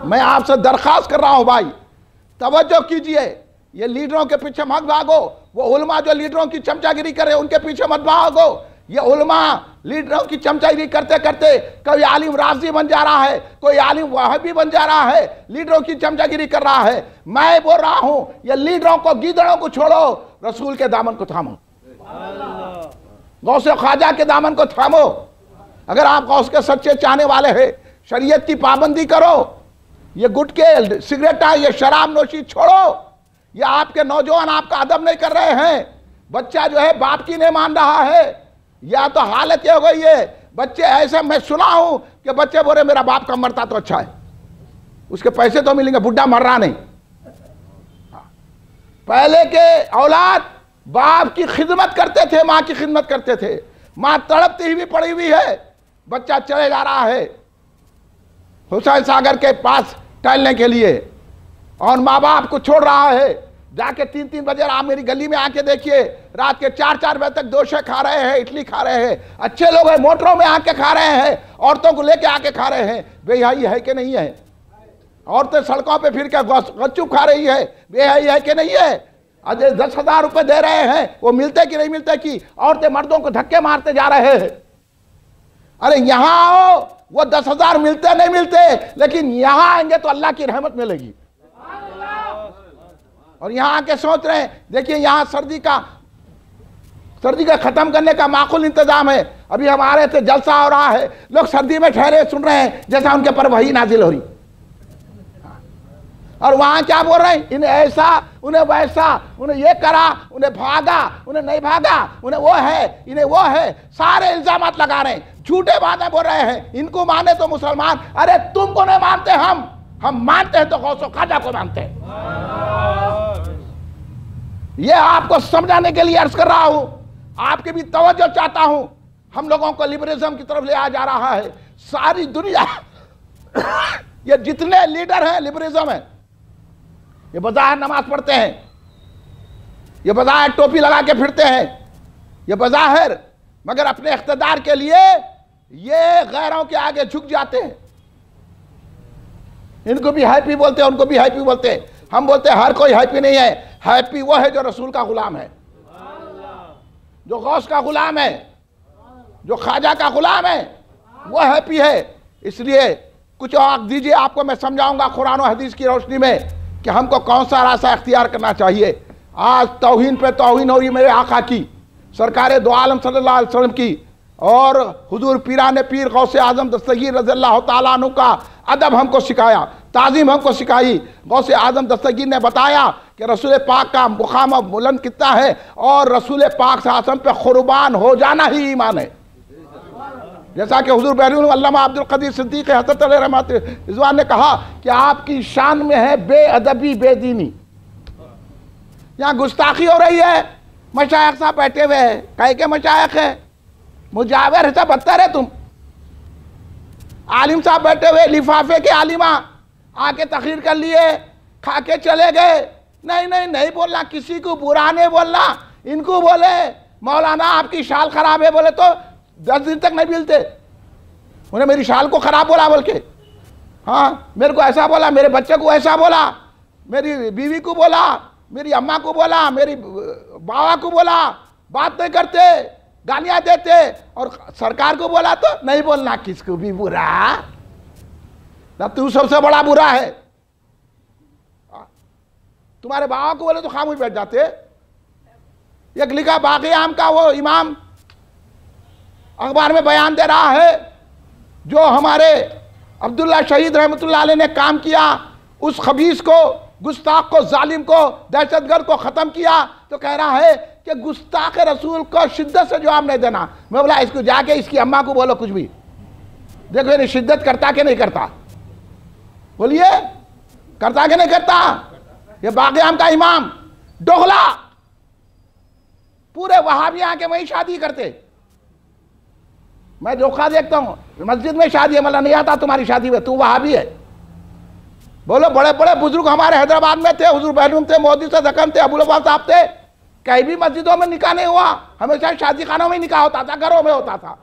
मैं आपसे दरख्वास्त कर रहा हूं भाई, तवज्जो कीजिए। ये लीडरों के पीछे मत भागो। वो उलमा जो लीडरों की चमचागिरी करे उनके पीछे मत भागो। ये उलमा लीडरों की चमचागिरी करते करते कोई आलिम राजी बन जा रहा है, कोई आलिम वहाबी बन जा रहा है, लीडरों की चमचागिरी कर रहा है। मैं बोल रहा हूं, ये लीडरों को, गीदड़ों को छोड़ो, रसूल के दामन को थामो। गौसे ख्वाजा के दामन को थामो। अगर आप गौस के सच्चे चाहने वाले हैं, शरीयत की पाबंदी करो। ये गुटके, सिगरेटा, ये शराब नोशी छोड़ो। ये आपके नौजवान आपका अदब नहीं कर रहे हैं। बच्चा जो है बाप की नहीं मान रहा है। या तो हालत ये हो गई है, बच्चे ऐसे, मैं सुना हूं कि बच्चे बोले मेरा बाप कम मरता तो अच्छा है, उसके पैसे तो मिलेंगे, बुढ़ा मर रहा नहीं। पहले के औलाद बाप की खिदमत करते थे, माँ की खिदमत करते थे। माँ तड़पती हुई पड़ी हुई है, बच्चा चले जा रहा है हुसैन सागर के पास टहलने के लिए और माँ बाप को छोड़ रहा है। जाके 3-3 बजे आप मेरी गली में आके देखिए, रात के 4-4 बजे तक डोसे खा रहे हैं, इडली खा रहे हैं। अच्छे लोग हैं, मोटरों में आके खा रहे हैं, औरतों को लेके आके खा रहे हैं। बेहयाई है कि नहीं है? औरतें सड़कों पे फिर के गपचुप खा रही है, बेहयाई है कि नहीं है? अजय 10,000 रुपए दे रहे हैं, वो मिलते कि नहीं मिलते कि औरतें मर्दों को धक्के मारते जा रहे हैं। अरे यहां आओ, वो 10,000 मिलते नहीं मिलते, लेकिन यहां आएंगे तो अल्लाह की रहमत मिलेगी। और यहां आके सोच रहे हैं, देखिए यहां सर्दी का खत्म करने का माकूल इंतजाम है। अभी हम आ रहे थे, जलसा हो रहा है, लोग सर्दी में ठहरे सुन रहे हैं जैसा उनके पर वही नाजिल हो रही। और वहां क्या बोल रहे हैं, इन्हें ऐसा, उन्हें वैसा, उन्हें ये करा, उन्हें भागा, उन्हें नहीं भागा, उन्हें वो है, इन्हें वो है, सारे इल्जामात लगा रहे हैं, झूठे बातें बोल रहे हैं। इनको माने तो मुसलमान, अरे तुमको नहीं मानते, हम मानते हैं तो गौसो ख्वाजा को मानते हैं। ये आपको समझाने के लिए अर्ज कर रहा हूं, आपकी भी तवज्जो चाहता हूं। हम लोगों को लिबरलिज्म की तरफ ले आ जा रहा है सारी दुनिया। ये जितने लीडर हैं लिबरलिज्म है, ये बज़ाहिर नमाज पढ़ते हैं, ये बज़ाहिर टोपी लगा के फिरते हैं, ये बज़ाहिर, मगर अपने इख्तिदार के लिए ये गैरों के आगे झुक जाते हैं। इनको भी हैप्पी बोलते हैं, उनको भी हैप्पी बोलते हैं। हम बोलते हैं हर कोई हैप्पी नहीं है, हैप्पी वो है जो रसूल का गुलाम है, जो गौस का गुलाम है, जो ख्वाजा का गुलाम है, वो हैप्पी है। इसलिए कुछ और दीजिए, आपको मैं समझाऊंगा कुरान और हदीस की रोशनी में कि हमको कौन सा रास्ता इख्तियार करना चाहिए। आज तौहीन पे तौहीन हो रही मेरे आका की, सरकार दो आलम सल्लल्लाहु अलैहि वसल्लम की, और हुजूर पीराने पीर गौसे आजम दस्तगीर रज़ियल्लाहु ताला अन्हु का अदब हमको सिखाया, ताज़ीम हमको सिखाई। गौसे आजम दस्तगीर ने बताया कि रसूल पाक का मुकाम बुलंद कितना है, और रसूल पाक से आसम पे कुर्बान हो जाना ही ईमान है। जैसा कि हुजूर बहरून अल्लामा अब्दुल कदीर सिद्दीक़ हज़रत अलैहि रहमत रिज़वान ने कहा कि आपकी शान में है बेअदबी बेदीनी। यहाँ गुस्ताखी हो रही है, मशाइख साहब बैठे हुए हैं, कहे के मशाइख है, मुजावर है, बदतर है तुम। आलिम साहब बैठे हुए, लिफाफे के आलिमा आके तकरीर कर लिए, खा के चले गए। नहीं नहीं नहीं बोलना, किसी को बुरा नहीं बोलना। इनको बोले मौलाना आपकी शाल खराब है, बोले तो 10 दिन तक नहीं मिलते। उन्हें मेरी शाल को खराब बोला बोल के, हाँ मेरे को ऐसा बोला, मेरे बच्चे को ऐसा बोला, मेरी बीवी को बोला, मेरी अम्मा को बोला, मेरी बाबा को बोला, बात नहीं करते, गालियां देते। और सरकार को बोला तो नहीं बोलना, किसको भी बुरा, ना तू सबसे बड़ा बुरा है। तुम्हारे बाबा को बोले तो खामोश बैठ जाते। एक लिखा बाकी आम का वो इमाम अखबार में बयान दे रहा है, जो हमारे अब्दुल्ला शहीद रहमतुल्लाह अलैह ने काम किया, उस खबीस को, गुस्ताख को, जालिम को, दहशतगर्द को ख़त्म किया। तो कह रहा है कि गुस्ताख रसूल को शिद्दत से जवाब नहीं देना। मैं बोला इसको जाके इसकी अम्मा को बोलो कुछ भी, देखो ये शिद्दत करता कि नहीं करता, बोलिए करता कि नहीं करता। ये बाग़ियाम का इमाम डोगला, पूरे वहाबी आके वही शादी करते। मैं जोखा देखता हूँ, मस्जिद में शादी है, मतलब नहीं आता तुम्हारी शादी में, तू वहाबी है। बोलो बड़े बड़े बुजुर्ग हमारे हैदराबाद में थे, हुजूर बहलूम थे, मोदी से जखम थे, अबुल अब्बास साहब थे, कहीं भी मस्जिदों में निकाह नहीं हुआ, हमेशा शादी खानों में निकाह होता था, घरों में होता था।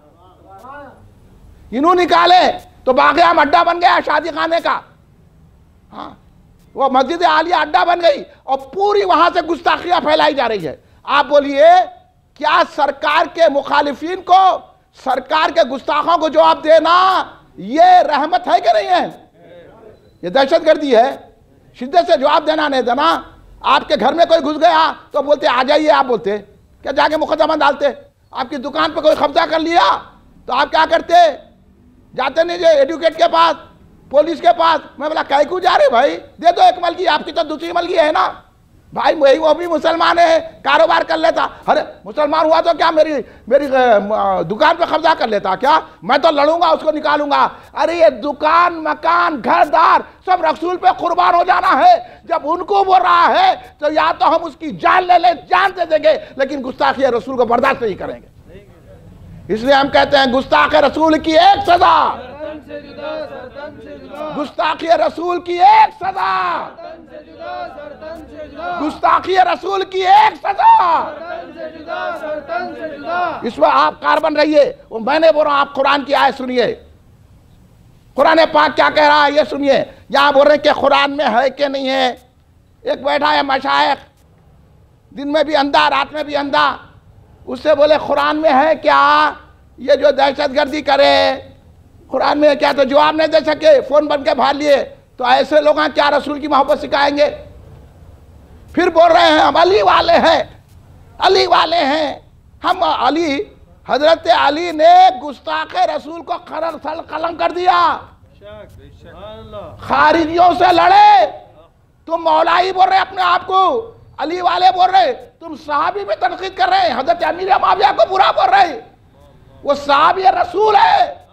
इन्हों निकाले तो बाग़ियाम अड्डा बन गया शादी खाने का। हाँ, वो मस्जिद आलिया अड्डा बन गई और पूरी वहां से गुस्ताखियां फैलाई जा रही है। आप बोलिए क्या सरकार के मुखालिफिन को, सरकार के गुस्ताखों को जवाब देना ये रहमत है कि नहीं है? ये दहशतगर्दी है। शिद्दत से जवाब देना नहीं देना। आपके घर में कोई घुस गया तो बोलते आ जाइए, आप बोलते क्या जाके मुकदमा डालते? आपकी दुकान पर कोई कब्जा कर लिया तो आप क्या करते? जाते नहीं जो एडवोकेट के पास, पुलिस के पास। मैं बोला कहीं क्यों जा रहे भाई, दे दो एक मलकी, आपकी तो दूसरी मलकी है ना भाई। वही वो भी मुसलमान है, कारोबार कर लेता। अरे मुसलमान हुआ तो क्या मेरी दुकान पे कब्जा कर लेता क्या? मैं तो लड़ूंगा, उसको निकालूंगा। अरे ये दुकान, मकान, घरदार सब रसूल पे कुर्बान हो जाना है। जब उनको बोल रहा है तो या तो हम उसकी जान ले लें, जान दे देंगे, लेकिन गुस्ताखी रसूल को बर्दाश्त नहीं करेंगे। इसलिए हम कहते हैं गुस्ताख रसूल की एक सजा, गुस्ताखी रसूल की एक सजा, गुस्ताखी रसूल की एक सजा। इसमें आप कारबन रहिए। वो मैंने बोल रहा हूं, आप कुरान की आयत सुनिए। कुरान पाक क्या कह रहा है ये सुनिए। यहां बोल रहे कि कुरान में है कि नहीं है। एक बैठा है मशाइख, दिन में भी अंधा रात में भी अंधा, उससे बोले कुरान में है क्या ये जो दहशतगर्दी करे, कुरान में क्या? तो जवाब नहीं दे सके, फोन बन के भाग लिए। तो ऐसे लोग क्या रसूल की मोहब्बत सिखाएंगे? फिर बोल रहे हैं हम अली वाले हैं, अली वाले हैं हम। अली, हजरत अली ने गुस्ताख रसूल को कलम कर दिया, खारिजियों से लड़े। तुम मौलाई बोल रहे अपने आप को, अली वाले बोल रहे, तुम सहाबी में तनकीद कर रहे हैं। हजरत अमीर मुआविया को बुरा बोल रहे, वो सहाबी रसूल है।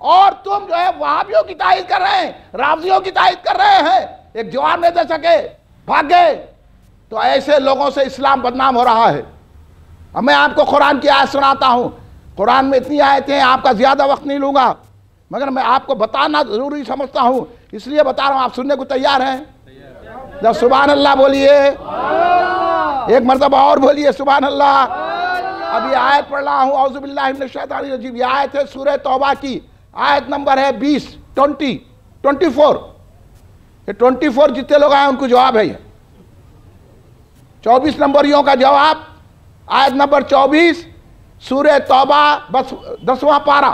और तुम जो है वहाबियों की तारीफ कर रहे हैं, राफजियों की तारीफ कर रहे हैं। एक जवाब नहीं दे सके, भाग गए। तो ऐसे लोगों से इस्लाम बदनाम हो रहा है। अब मैं आपको कुरान की आयत सुनाता हूं। कुरान में इतनी आयतें हैं, आपका ज्यादा वक्त नहीं लूंगा, मगर मैं आपको बताना जरूरी समझता हूं, इसलिए बता रहा हूं। आप सुनने को तैयार हैं? जब सुभान अल्लाह बोलिए, एक मरतबा और बोलिए सुभान अल्लाह। अभी आयत पढ़ रहा हूं, औज़ु बिल्लाहि मिनश शैतानिर रजीम। ये आयत है सूरह तौबा की, आयत नंबर है 20, 24। ये 24 जितने लोग आए उनको जवाब है। 24 नंबरियों का जवाब, आयत नंबर 24 सूरह तौबा, बस 10वां पारा,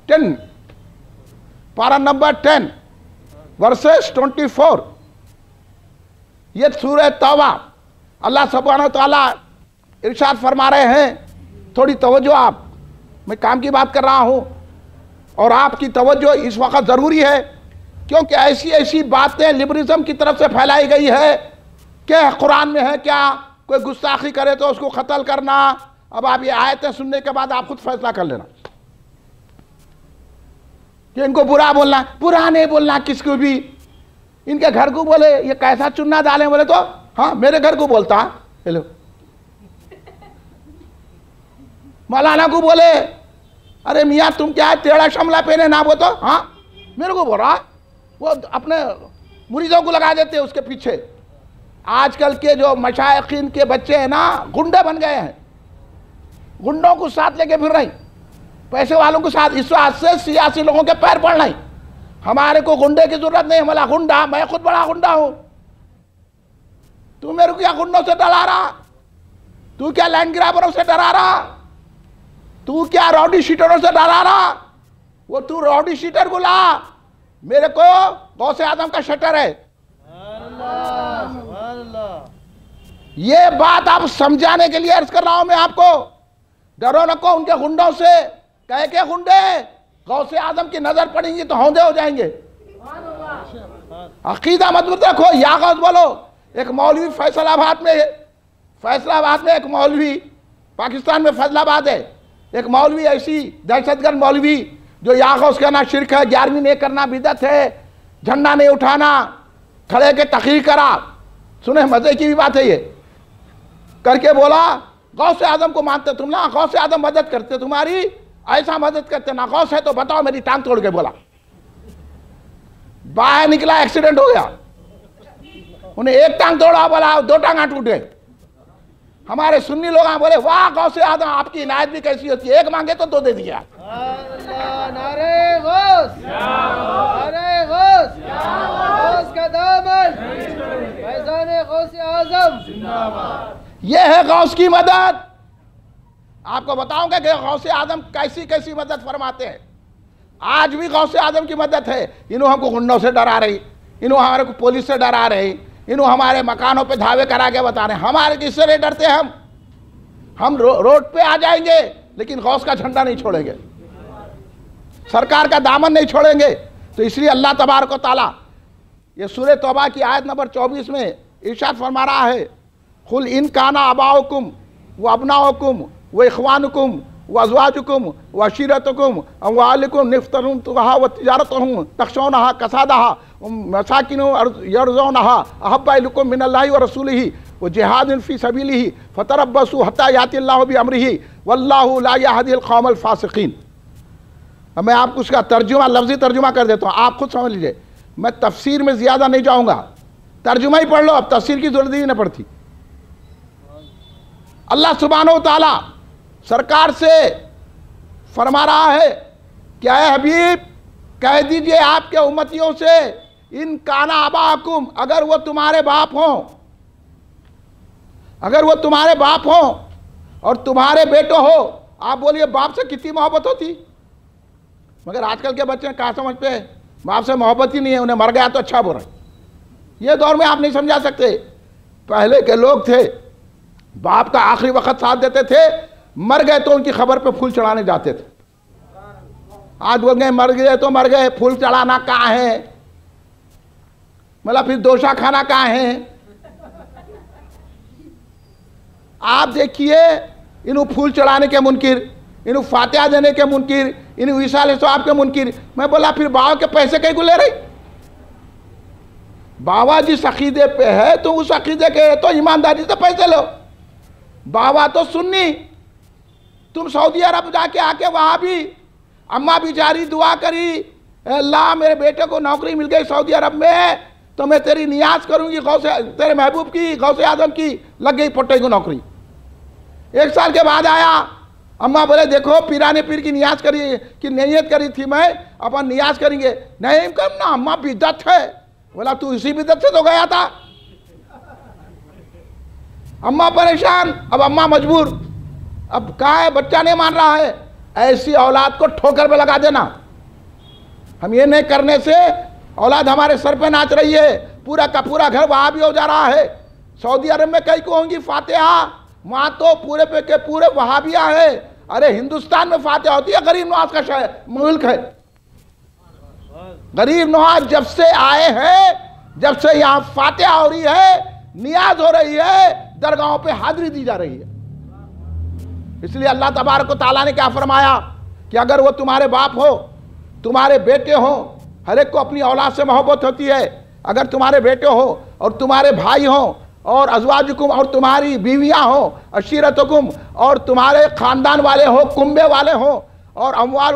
10 पारा नंबर 10 वर्सेस 24। ये सूरह तौबा। अल्लाह सुब्हानहू तआला इरशाद फरमा रहे हैं, थोड़ी तवज्जो आप, मैं काम की बात कर रहा हूं और आपकी तवज्जो इस वक्त ज़रूरी है, क्योंकि ऐसी ऐसी बातें लिबरलिज्म की तरफ से फैलाई गई है कि कुरान में है क्या कोई गुस्ताखी करे तो उसको कत्ल करना। अब आप ये आयतें सुनने के बाद आप खुद फैसला कर लेना कि इनको बुरा बोलना, बुरा नहीं बोलना किसको भी। इनके घर को बोले ये कैसा चुन्ना डालें, बोले तो हाँ मेरे घर को बोलता। हेलो, मौलाना को बोले अरे मियाँ तुम क्या है टेढ़ा शमला पहने ना, वो तो हाँ मेरे को बोल रहा। वो अपने मुरीदों को लगा देते उसके पीछे। आजकल के जो मशाइखीन के बच्चे हैं ना, गुंडे बन गए हैं, गुंडों को साथ लेके फिर रहे, पैसे वालों को साथ। इस बात से सियासी लोगों के पैर पड़ रहे। हमारे को गुंडे की जरूरत नहीं, हमारा गुंडा, मैं खुद बड़ा गुंडा हूं। तू मेरे को क्या गुंडों से डरा रहा? तू क्या लैंड ग्रैबरों से डरा रहा? तू क्या रॉडी शीटरों से डरा रहा? वो तू रॉडी शीटर को ला, मेरे को गौसे आदम का शटर है। ये बात आप समझाने के लिए अर्ज कर रहा हूं मैं आपको। डरो नको उनके गुंडों से। कह के गुंडे गौसे आदम की नजर पड़ेंगी तो होंदे हो जाएंगे। अकीदा मजबूत रखो, या गौस बोलो। एक मौलवी फैसलाबाद में एक मौलवी, पाकिस्तान में फैसलाबाद है, एक मौलवी ऐसी दहशतगर्द मौलवी जो या गौस कहना शिरक है, 11वीं नहीं करना बिदअत है, झंडा नहीं उठाना, खड़े के तकरीर करा। सुने मजे की भी बात है ये, करके बोला गौसे आदम को मानते तुम ना, गौसे आदम मदद करते तुम्हारी, ऐसा मदद करते ना, गौस है तो बताओ मेरी टांग तोड़ के बोला। बाहर निकला, एक्सीडेंट हो गया, उन्हें एक टांग तोड़ा, बोला 2 टांगा टूट गए। हमारे सुन्नी लोग बोले वाह गौसे आदम आपकी इनायत भी कैसी होती है, एक मांगे तो 2 दे दिया। नारे गौस, नारे गौस, गौस का दामन, फैज़ान गौसे आज़म जिंदाबाद। ये है गौस की मदद। आपको बताऊंगा कि गौसे आदम कैसी कैसी मदद फरमाते हैं। आज भी गौसे आदम की मदद है। इन्हों हमको गुंडों से डरा रही, इन्हों हमारे को पुलिस से डरा रही, इन्हों हमारे मकानों पे धावे करा के बता रहे। हमारे किससे नहीं डरते हम? हम रोड पे आ जाएंगे लेकिन गौस का झंडा नहीं छोड़ेंगे, सरकार का दामन नहीं छोड़ेंगे। तो इसलिए अल्लाह तबारक व तआला ये सूरह तौबा की आयत नंबर 24 में इरशाद फरमा रहा है, कुल इन काना अबाउकुम व अबनाउकुम व इखवानुकुम व अज़वाजुकुम व अशीरतुकुम अम्वालुकुम निफ्तरुनहा व तिजारतुहुम तखशौनहा कसादहा व मसाकिनु यरज़ौनहा अहब्बा इलैकुम मिनल्लाहि व रसूलिही व जिहादिन फ़ी सबीलिही फ़तरब्बसू हत्ता यातिल्लाहु बिअम्रिही वल्लाहु ला यहदिल क़ौमल फ़ासिक़ीन। अब मैं आपको उसका तर्जुमा, लफ्ज़ी तर्जुमा कर देता हूँ, आप खुद समझ लीजिए। मैं तफसीर में ज़्यादा नहीं जाऊँगा, तर्जुमा ही पढ़ लो, अब तफसीर की ज़रूरत ही नहीं पड़ती। अल्लाह सुब्हानहू व तआला सरकार से फरमा रहा है कि ऐ हबीब कह दीजिए आपके उम्मतियों से, इन काना अबाकुम, अगर वो तुम्हारे बाप हों, अगर वो तुम्हारे बाप हों और तुम्हारे बेटो हो। आप बोलिए बाप से कितनी मोहब्बत होती, मगर आजकल के बच्चे कहाँ समझते हैं, बाप से मोहब्बत ही नहीं है, उन्हें मर गया तो अच्छा बुरा। ये दौर में आप नहीं समझा सकते। पहले के लोग थे बाप का आखिरी वक्त साथ देते थे, मर गए तो उनकी खबर पे फूल चढ़ाने जाते थे। आज बोल गए मर गए तो मर गए, फूल चढ़ाना कहाँ है, मतलब फिर दोशा खाना कहाँ है। आप देखिए इन्हों फूल चढ़ाने के मुनकिर, इन्हों फातिहा देने के मुनकिर, इन्हों ईसाल सवाब के मुनकिर। मैं बोला फिर बाबा के पैसे कहीं को ले रही, बाबा जिस अकीदे पे है तो उस अकीदे के तो ईमानदारी से पैसे लो। बाबा तो सुन्नी, तुम सऊदी अरब जाके आके वहाँ भी अम्मा बेचारी दुआ करी, अल्लाह मेरे बेटे को नौकरी मिल गई सऊदी अरब में तो मैं तेरी नियाज करूँगी, गौसे तेरे महबूब की, गौसे आदम की, लग गई पोटे को नौकरी। 1 साल के बाद आया, अम्मा बोले देखो पीराने पीर की नियाज करी कि नियत करी थी मैं, अपन नियाज करेंगे। नहीं करना, अम्मा बिद्दत है। बोला तू इसी बिद्दत से तो गया था। अम्मा परेशान, अब अम्मा मजबूर, अब कहा है बच्चा नहीं मान रहा है, ऐसी औलाद को ठोकर पे लगा देना। हम ये नहीं करने से औलाद हमारे सर पे नाच रही है, पूरा का पूरा घर वहां भी हो जा रहा है। सऊदी अरब में कई को होंगी फातिहा, वहां तो पूरे पे के पूरे वहाबिया है। अरे हिंदुस्तान में फातिहा होती है, गरीब नवाज का शहर मुल्क है। गरीब नवाज जब से आए हैं, जब से यहाँ फातिहा हो रही है, नियाज हो रही है, दरगाहों पे हाजिरी दी जा रही है। इसलिए अल्लाह तबारक व तआला ने क्या फरमाया कि अगर वो तुम्हारे बाप हो, तुम्हारे बेटे हो, हर एक को अपनी औलाद से मोहब्बत होती है। अगर तुम्हारे बेटे हो और तुम्हारे भाई हो और अज़वाजुकुम और तुम्हारी बीवियां हो, अशीरतुकुम और तुम्हारे खानदान वाले हो, कुंबे वाले हो, और अमवाल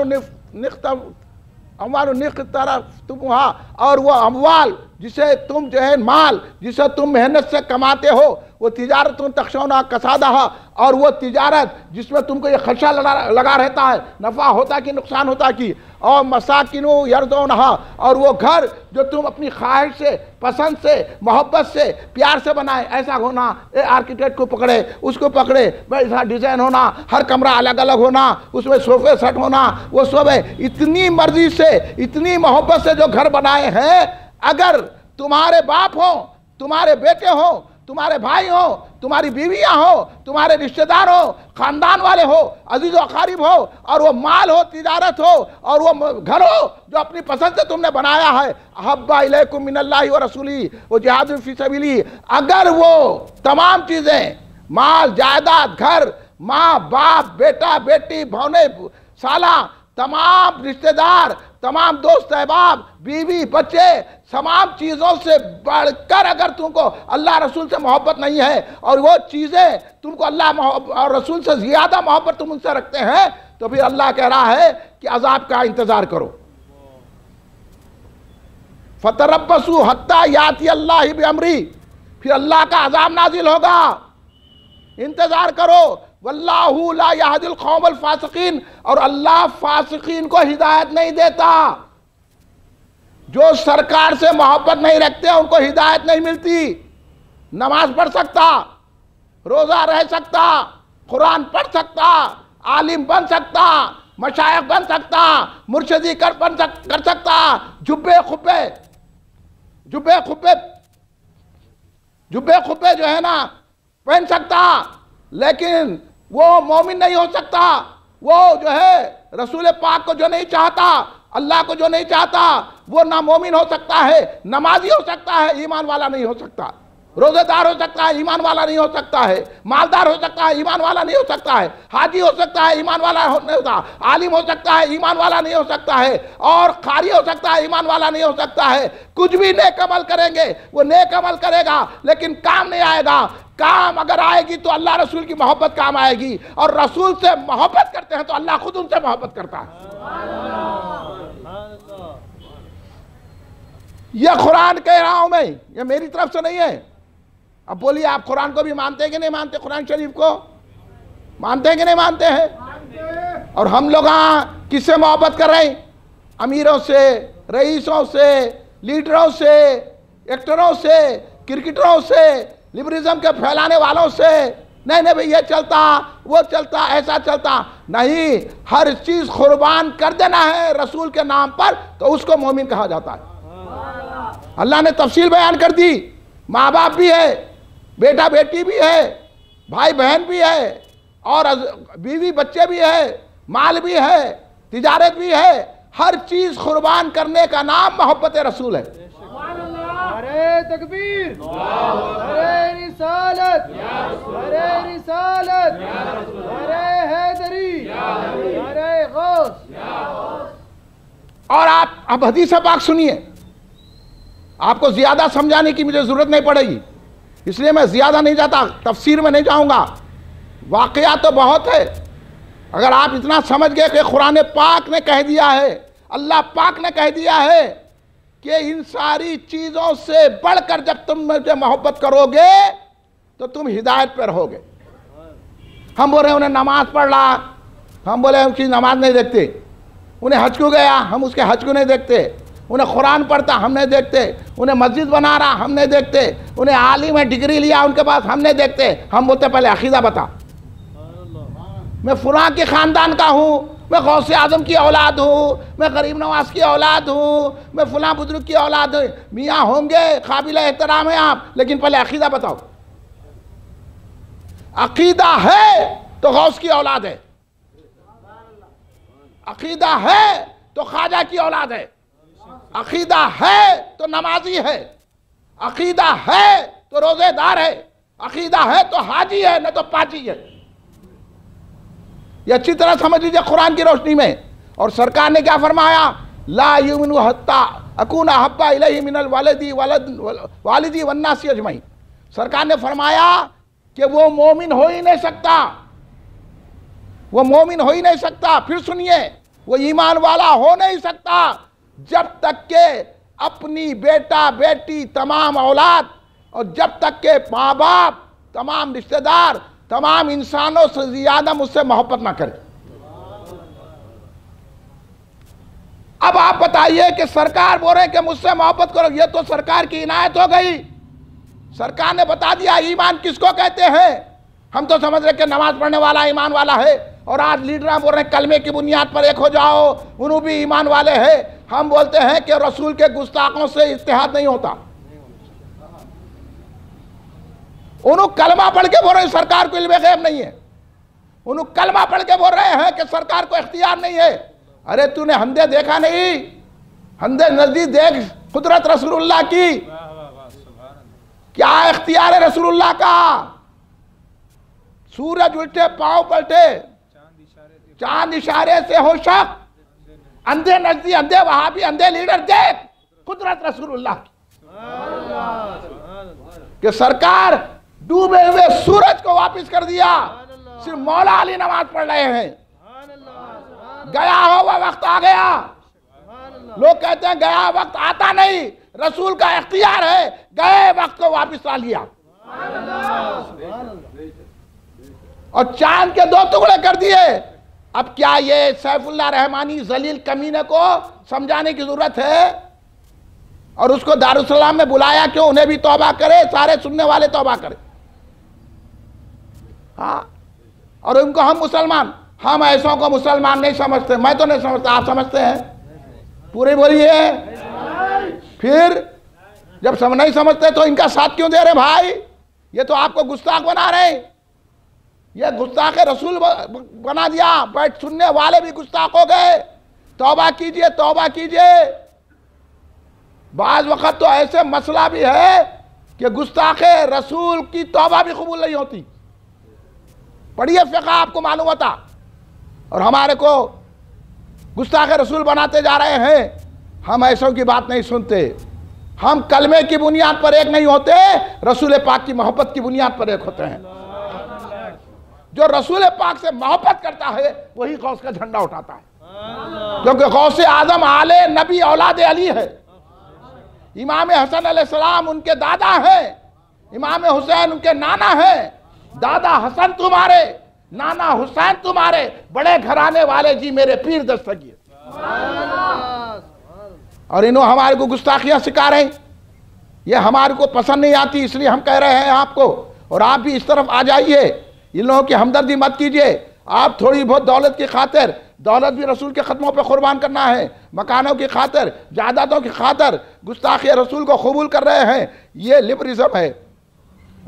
निख्तरफ्तमुहा, और वो अमवाल जिसे तुम जो है माल जिसे तुम मेहनत से कमाते हो, वो तिजारत तखशौना कसादहा, और वो तिजारत जिसमें तुमको ये खदशा लगा रहता है नफ़ा होता कि नुकसान होता कि, और मसाकिनु यरदौनहा, और वो घर जो तुम अपनी ख्वाहिश से, पसंद से, मोहब्बत से, प्यार से बनाए, ऐसा होना, आर्किटेक्ट को पकड़े, उसको पकड़े, ऐसा डिज़ाइन होना, हर कमरा अलग अलग होना, उसमें सोफे सेट होना, वो सब इतनी मर्जी से, इतनी मोहब्बत से जो घर बनाए हैं। अगर तुम्हारे बाप हो, तुम्हारे बेटे हो, तुम्हारे भाई हो, तुम्हारी बीवियां हो, तुम्हारे रिश्तेदार हो, खानदान वाले हो, अजीज व अकारिब हो, और वो माल हो, तिजारत हो, और वो घर हो जो अपनी पसंद से तुमने बनाया है, अहब्बा इलैकुम मिनल्लाहि व रसूली व जिहादिन फी सबीली, अगर वो तमाम चीज़ें, माल जायदाद, घर, माँ बाप, बेटा बेटी, भौने साला, तमाम रिश्तेदार, तमाम दोस्त अहबाब, बीवी बच्चे, तमाम चीज़ों से बढ़कर अगर तुमको अल्लाह रसूल से मोहब्बत नहीं है, और वो चीज़ें तुमको अल्लाह और रसूल से ज़्यादा मोहब्बत तुम उनसे रखते हैं, तो फिर अल्लाह कह रहा है कि अजाब का इंतज़ार करो। फतरब्बसू हत्ता याति अल्लाह बिअम्री, फिर अल्लाह का अजाब नाजिल होगा, इंतज़ार करो। वल्लाहु ला यहदिल क़ौमल फ़ासिक़ीन, और अल्लाह फासिकीन को हिदायत नहीं देता। जो सरकार से मोहब्बत नहीं रखते उनको हिदायत नहीं मिलती। नमाज पढ़ सकता, रोज़ा रह सकता, कुरान पढ़ सकता, आलिम बन सकता, मशाइख बन सकता, मुर्शिदी कर सकता, जुब्बे खुब्बे जो है ना पहन सकता, लेकिन वो मोमिन नहीं हो सकता। वो जो है रसूल पाक को जो नहीं चाहता, अल्लाह को जो नहीं चाहता, वो ना मोमिन हो सकता है, नमाजी हो सकता है, ईमान वाला नहीं हो सकता। रोजेदार हो सकता है, ईमान वाला नहीं हो सकता है। मालदार हो सकता है, ईमान वाला नहीं हो सकता है। हाजी हो सकता है, ईमान वाला नहीं होता। आलिम हो सकता है, ईमान वाला नहीं हो सकता है। और कारी हो सकता है, ईमान वाला नहीं हो सकता है। कुछ भी नेक अमल करेंगे, वो नेक अमल करेगा लेकिन काम नहीं आएगा। काम अगर आएगी तो अल्लाह रसूल की मोहब्बत काम आएगी, और रसूल से मोहब्बत करते हैं तो अल्लाह खुद उनसे मोहब्बत करता है। यह कुरान कह रहा हूं मैं, यह मेरी तरफ से नहीं है। अब बोलिए, आप कुरान को भी मानते हैं कि नहीं मानते? कुरान शरीफ को मानते हैं कि नहीं मानते हैं? और हम लोग किससे मोहब्बत कर रहे हैं? अमीरों से, रईसों से, लीडरों से, एक्टरों से, क्रिकेटरों से, लिबरलिज्म के फैलाने वालों से। नहीं नहीं भाई, ये चलता, वो चलता, ऐसा चलता नहीं। हर चीज कुर्बान कर देना है रसूल के नाम पर, तो उसको मोमिन कहा जाता है। अल्लाह ने तफसील बयान कर दी। माँ बाप भी है, बेटा बेटी भी है, भाई बहन भी है, और बीवी बच्चे भी है, माल भी है, तिजारत भी है। हर चीज कुर्बान करने का नाम मोहब्बत रसूल है। अरे तकबीर, अरे रिसालत, अरे रिसालत, अरे हैदरी, अरे गौस। और आप अब हदीस पाक सुनिए। आपको ज्यादा समझाने की मुझे जरूरत नहीं पड़ेगी, इसलिए मैं ज्यादा नहीं जाता, तफसीर में नहीं जाऊंगा। वाकया तो बहुत है। अगर आप इतना समझ गए कि कुरान पाक ने कह दिया है, अल्लाह पाक ने कह दिया है कि इन सारी चीजों से बढ़कर जब तुम मुझे मोहब्बत करोगे तो तुम हिदायत पर रहोगे। हम बोल रहे उन्हें नमाज पढ़ रहा, हम बोले उसकी नमाज नहीं देखते। उन्हें हज को गया, हम उसके हज को नहीं देखते। उन्हें कुरान पढ़ता, हम नहीं देखते। उन्हें मस्जिद बना रहा, हम नहीं देखते। उन्हें आलिम है, डिग्री लिया उनके पास, हम नहीं देखते। हम बोलते पहले अकीदा बता। मैं फुलां के ख़ानदान का हूँ, मैं गौसे आज़म की औलाद हूँ, मैं गरीब नवाज की औलाद हूँ, मैं फुलां बुजुर्ग की औलाद हूँ। मियाँ होंगे, काबिल एहतराम है आप, लेकिन पहले अकीदा बताओ। अकीदा है तो गौस की औलाद है, अकीदा है तो ख्वाजा की औलाद है, अकीदा है तो नमाजी है, अकीदा है तो रोजेदार है, अकीदा है तो हाजी है, न तो पाजी है। ये अच्छी तरह समझ लीजिए कुरान की रोशनी में। और सरकार ने क्या फरमाया? ला युमिनु हत्ता अकूना हब्बा इलैहि मिनल वालिदी वन्नासी अजमईन। सरकार ने फरमाया कि वो मोमिन हो ही नहीं सकता, वो मोमिन हो ही नहीं सकता। फिर सुनिए, वो ईमान वाला हो नहीं सकता जब तक के अपनी बेटा बेटी तमाम औलाद और जब तक के माँ बाप तमाम रिश्तेदार तमाम इंसानों से ज्यादा मुझसे मोहब्बत ना करे। अब आप बताइए कि सरकार बोल रहे कि मुझसे मोहब्बत करो, ये तो सरकार की इनायत हो गई। सरकार ने बता दिया ईमान किसको कहते हैं। हम तो समझ रहे कि नमाज पढ़ने वाला ईमान वाला है, और आज लीडर बोल रहे हैं कलमे की बुनियाद पर एक हो जाओ, उन्होंने भी ईमान वाले हैं। हम बोलते हैं कि रसूल के गुस्ताखों से इत्तेहाद नहीं होता। उन्होंने कलमा पढ़ के बोल रहे हैं सरकार को इल्मे गैब नहीं है। उन्होंने कलमा पढ़ के बोल रहे हैं कि सरकार को इख्तियार नहीं है। अरे तूने हंदे देखा नहीं? हंदे नजदीक देख कुदरत रसूलुल्लाह की, क्या इख्तियार है रसूलुल्लाह का। सूरज उल्टे पांव पलटे, चांद इशारे से हो शक, अंधे नजदीक, अंधे वहाबी, अंधे लीडर देख कुदरत रसूलुल्लाह की कि सरकार डूबे हुए सूरज को वापस कर दिया। सिर्फ मौला अली नमाज पढ़ रहे हैं। गया हुआ वक्त आ गया। लोग कहते हैं गया वक्त आता नहीं, रसूल का इख्तियार है, गए वक्त को वापस ला लिया और चांद के 2 टुकड़े कर दिए। अब क्या ये सैफुल्लाह रहमानी जलील कमीने को समझाने की जरूरत है? और उसको दारुसलाम में बुलाया क्यों? उन्हें भी तौबा करे, सारे सुनने वाले तौबा करे। हाँ, और उनको हम मुसलमान, हम ऐसों को मुसलमान नहीं समझते। मैं तो नहीं समझता, आप समझते हैं? पूरे बोलिए। फिर जब नहीं समझते तो इनका साथ क्यों दे रहे भाई? ये तो आपको गुस्ताख बना रहे। ये गुस्ताख रसूल बना दिया, बैठ सुनने वाले भी गुस्ताख हो गए। तौबा कीजिए, तौबा कीजिए। बाज वक़्त तो ऐसे मसला भी है कि गुस्ताख रसूल की तौबा भी कबूल नहीं होती। पढ़िए फ़िक़्ह, आपको मालूम होता। और हमारे को गुस्ताख रसूल बनाते जा रहे हैं। हम ऐसों की बात नहीं सुनते। हम कलमे की बुनियाद पर एक नहीं होते, रसूल पाक की मोहब्बत की बुनियाद पर एक होते हैं। जो रसूल पाक से मोहब्बत करता है वही गौस का झंडा उठाता है, क्योंकि गौसे आजम आले नबी औलाद अली है। इमाम हसन अलैहिस्सलाम उनके दादा हैं, इमाम हुसैन उनके नाना हैं। दादा हसन तुम्हारे, नाना हुसैन तुम्हारे, बड़े घराने वाले जी मेरे पीर दस्तगीर। और इन्हों हमारे को गुस्ताखियां सिखा रहे हैं। ये हमारे को पसंद नहीं आती, इसलिए हम कह रहे हैं आपको। और आप भी इस तरफ आ जाइए, इन लोगों की हमदर्दी मत कीजिए। आप थोड़ी बहुत दौलत की खातिर, दौलत भी रसूल के ख़दमों पर कुर्बान करना है, मकानों की खातिर, जायदादों की खातिर गुस्ताखी रसूल को कबूल कर रहे हैं। ये लिबरिज्म है।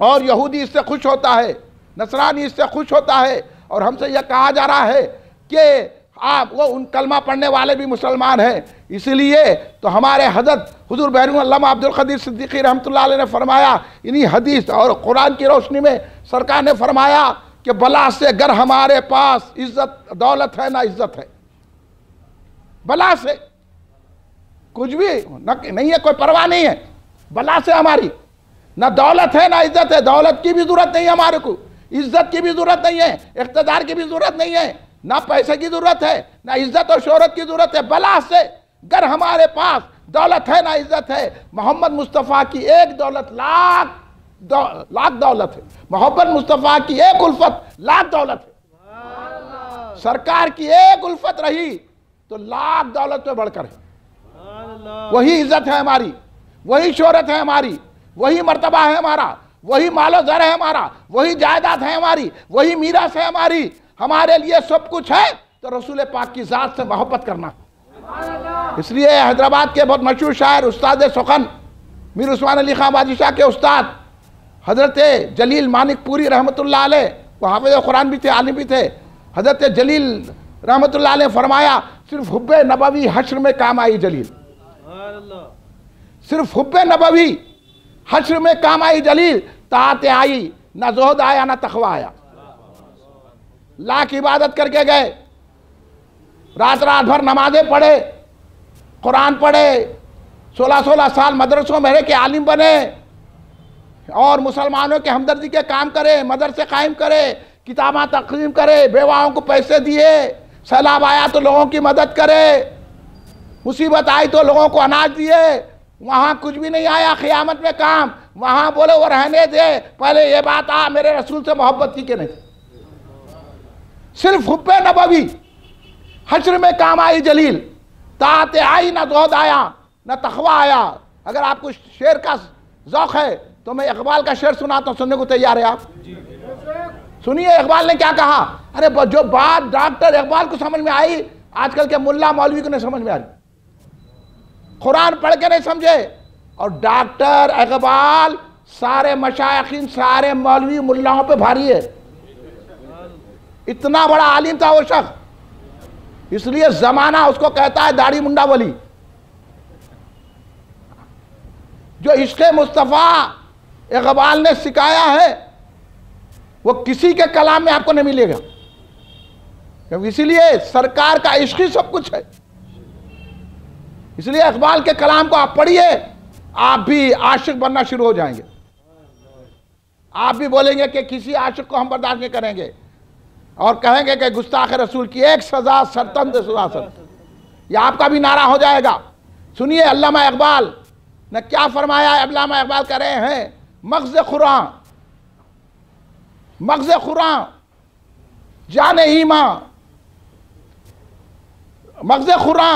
और यहूदी इससे खुश होता है, नसरानी इससे खुश होता है। और हमसे यह कहा जा रहा है कि आप वो उन कलमा पढ़ने वाले भी मुसलमान हैं। इसलिए तो हमारे हज़रत हुज़ूर बहरुल्लामा अब्दुल क़दीर सिद्दीक़ी रहमतुल्लाह अलैह ने फरमाया, इन्हीं हदीस और कुरान की रोशनी में सरकार ने फरमाया कि बला से अगर हमारे पास इज्जत दौलत है ना इज्जत है, बला से कुछ भी नहीं है, कोई परवाह नहीं है। बला से हमारी ना दौलत है ना इज्जत है। दौलत की भी जरूरत नहीं है हमारे को, इज्जत की भी जरूरत नहीं है, इक़्तिदार की भी जरूरत नहीं है, ना पैसे की जरूरत है, ना इज्जत और शोहरत की जरूरत है। बला से अगर हमारे पास दौलत है ना इज्जत है, मोहम्मद मुस्तफ़ा की एक दौलत लाख दौलत है। मोहब्बत मुस्तफ़ा की एक उल्फत लाख दौलत है। सरकार की एक उल्फत रही तो लाख दौलत पे बढ़कर है। वही इज्जत है हमारी, वही शोहरत है हमारी, वही मर्तबा है हमारा, वही मालो ज़र है हमारा, वही जायदाद है हमारी, वही मीरास है हमारी। हमारे लिए सब कुछ है तो रसूल पाक की ज़ात से मोहब्बत करना। इसलिए हैदराबाद के बहुत मशहूर शायर उस्ताद सुखन मीर उस्मान अली खां बादशाह के उस्ताद हज़रत जलील मानिकपुरी रहमतुल्लाह अलैह, वो हाफ़िज़ कुरान भी थे, आलिम भी थे। हज़रत जलील रहमतुल्लाह अलैह फरमाया, सिर्फ हुब्बे नबवी हश्र में काम आई जलील। सिर्फ हुब्बे नबवी हश्र में काम आई जलील। ताते आई, ना ज़ुहद आया ना तक़वा आया। लाख इबादत करके गए, रात रात भर नमाजें पढ़े, कुरान पढ़े, 16-16 साल मदरसों में रह के आलिम बने और मुसलमानों के हमदर्दी के काम करे, मदरसे कायम करे, किताबा तक़सीम करे, बेवाओं को पैसे दिए, सैलाब आया तो लोगों की मदद करे, मुसीबत आई तो लोगों को अनाज दिए। वहाँ कुछ भी नहीं आया क़यामत में काम। वहाँ बोले वो रहने दे, पहले ये बात आ मेरे रसूल से मोहब्बत की कि नहीं। सिर्फ हुब्बे नबवी हश्र में काम आई जलील। ताते आई, ना ज़ुहद आया ना तक़वा आया। अगर आपको शेर का ज़ौक़ है तो मैं इकबाल का शेर सुनाता हूँ, सुनने को तैयार है आप? सुनिए इकबाल ने क्या कहा। अरे जो बात डॉक्टर इकबाल को समझ में आई, आजकल के मुल्ला मौलवी को नहीं समझ में आ रही। कुरान पढ़ के नहीं समझे। और डॉक्टर इकबाल सारे मशाइखीन, सारे मौलवी मुल्लाओं पे भारी है। इतना बड़ा आलिम था वो शख्स, इसलिए जमाना उसको कहता है दाढ़ी मुंडा वली। जो इश्क़े मुस्तफ़ा इकबाल ने सिखाया है वो किसी के कलाम में आपको नहीं मिलेगा। इसीलिए सरकार का इश्क़ ही सब कुछ है। इसलिए इकबाल के कलाम को आप पढ़िए, आप भी आशिक बनना शुरू हो जाएंगे। आप भी बोलेंगे कि किसी आशिक को हम बर्दाश्त नहीं करेंगे और कहेंगे कि गुस्ताख रसूल की एक सज़ा सरतंद सज़ा। यह आपका भी नारा हो जाएगा। सुनिए अल्लामा इकबाल ने क्या फरमाया है। अल्लामा इकबाल कह रहे हैं, मग़ज़ खुरां, मग़ज़ खुरां जाने ईमा, मग़ज़ खुरां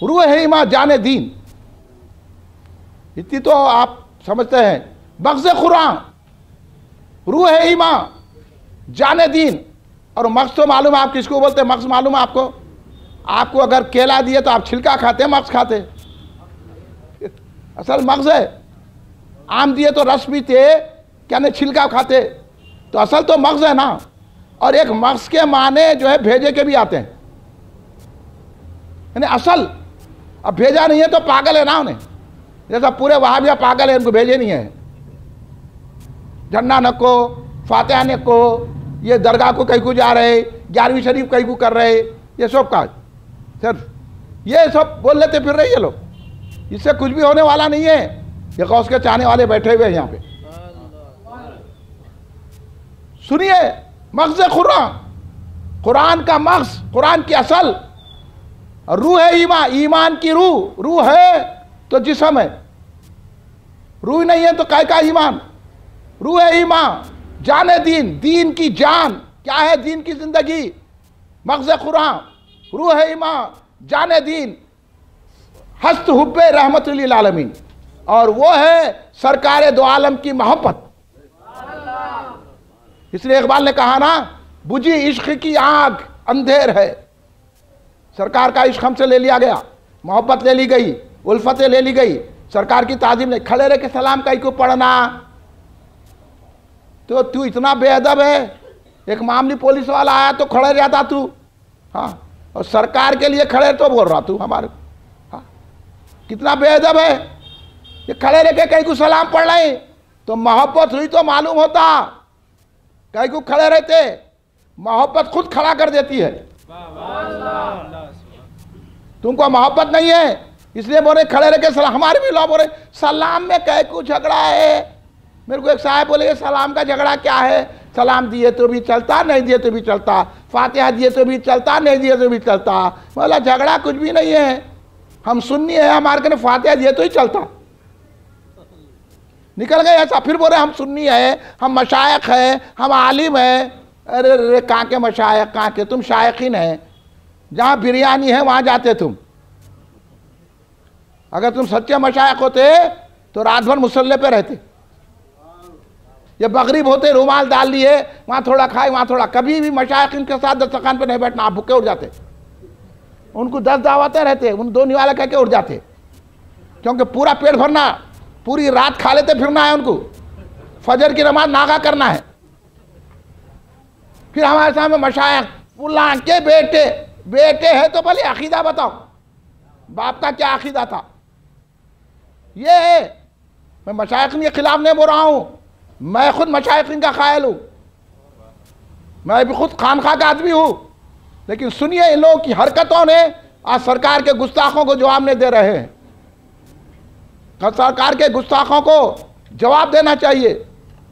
रूह ईमा जाने दीन। इतनी तो आप समझते हैं। मग़ज़ खुरां रूह ईमा जाने दीन। और मग़ज़ तो मालूम है आप किसको बोलते हैं? मग़ज़ मालूम है आपको? आपको अगर केला दिए तो आप छिलका खाते हैं, मग़ज़ खाते? असल मग़ज़ है। आम दिए तो रस पीते, क्या नहीं छिलका खाते? तो असल तो मग़ज़ है ना। और एक मक्स के माने जो है भेजे के भी आते हैं, यानी असल। अब भेजा नहीं है तो पागल है ना उन्हें, जैसा पूरे वहाबिया पागल है, उनको भेजे नहीं है। झंडा नको, फातिहा नको, ये दरगाह को कहीं को जा रहे, 11वीं शरीफ कहीं को कर रहे, ये सब काज सिर्फ ये सब बोल लेते फिर रहे ये लोग, इससे कुछ भी होने वाला नहीं है। ये गौस के चाहने वाले बैठे हुए हैं यहाँ पे। सुनिए, मग़ज़ कुरान, कुरान का मग़ज़, कुरान की असल रूह है ईमान, ईमान की रूह। रूह है तो जिस्म है, रूह नहीं है तो काय का ईमान। रूह है ईमान, जाने दीन, दीन की जान क्या है, दीन की जिंदगी, मग़ज़ कुरान। रूह है ईमान, जाने दीन, हस्त हुब्बे रहमतुल लिल आलमीन, और वो है सरकार दो आलम की मोहब्बत। इसलिए इकबाल ने कहा ना, बुझी इश्क की आग अंधेर है। सरकार का इश्क हमसे ले लिया गया, मोहब्बत ले ली गई, उल्फतें ले ली गई, सरकार की ताज़ीम नहीं। खड़े रह के सलाम कहीं को पढ़ना, तो तू इतना बेअदब है। एक मामूली पुलिस वाला आया तो खड़े जाता तू, हाँ, और सरकार के लिए खड़े तो बोल रहा तू हमारे, हाँ, कितना बेअदब है। ये खड़े रह के कहीं को सलाम पढ़ रहे तो मोहब्बत हुई तो मालूम होता, कहीं को खड़े रहते, मोहब्बत खुद खड़ा कर देती है। तुमको मोहब्बत नहीं है इसलिए बोले खड़े रह के सलाम। हमारे भी लोग बोले सलाम में कहीं को झगड़ा है। मेरे को एक साहब बोले सलाम का झगड़ा क्या है, सलाम दिए तो भी चलता, नहीं दिए तो भी चलता, फातिहा दिए तो भी चलता, नहीं दिए तो भी चलता। बोला झगड़ा कुछ भी नहीं है, हम सुन्नी है, हमारे कने फातिहा दिए तो ही चलता। निकल गए ऐसा। फिर बोले हम सुन्नी है, हम मशाइख है, हम आलिम है। अरे अरे कहाँ के मशाइख, कहाँ के, तुम शायकीन है। जहाँ बिरयानी है वहाँ जाते तुम। अगर तुम सच्चे मशाइख होते तो रात भर मुसल्ले पे रहते। ये बगरीब होते, रुमाल डाल लिए, वहाँ थोड़ा खाए वहाँ थोड़ा। कभी भी मशाइखिन के साथ दस्तरखान पे नहीं बैठना, आप भूखे उठ जाते। उनको 10 दावतें रहते, उन 2 निवाला कह के उठ जाते, क्योंकि पूरा पेट भरना, पूरी रात खा लेते फिरना है उनको, फजर की नमाज नागा करना है। फिर हमारे सामने मशाइख, फुला के बेटे, बेटे है तो भले अकीदा बताओ, बाप का क्या अकीदा था। ये है, मैं मशाइखिन के खिलाफ नहीं बोल रहा हूँ, मैं खुद मशाइखिन का कायल हूँ, मैं भी खुद खानखा का आदमी हूँ। लेकिन सुनिए, इन लोगों की हरकतों ने आज सरकार के गुस्ताखों को जवाब नहीं दे रहे हैं। सरकार के गुस्ताखों को जवाब देना चाहिए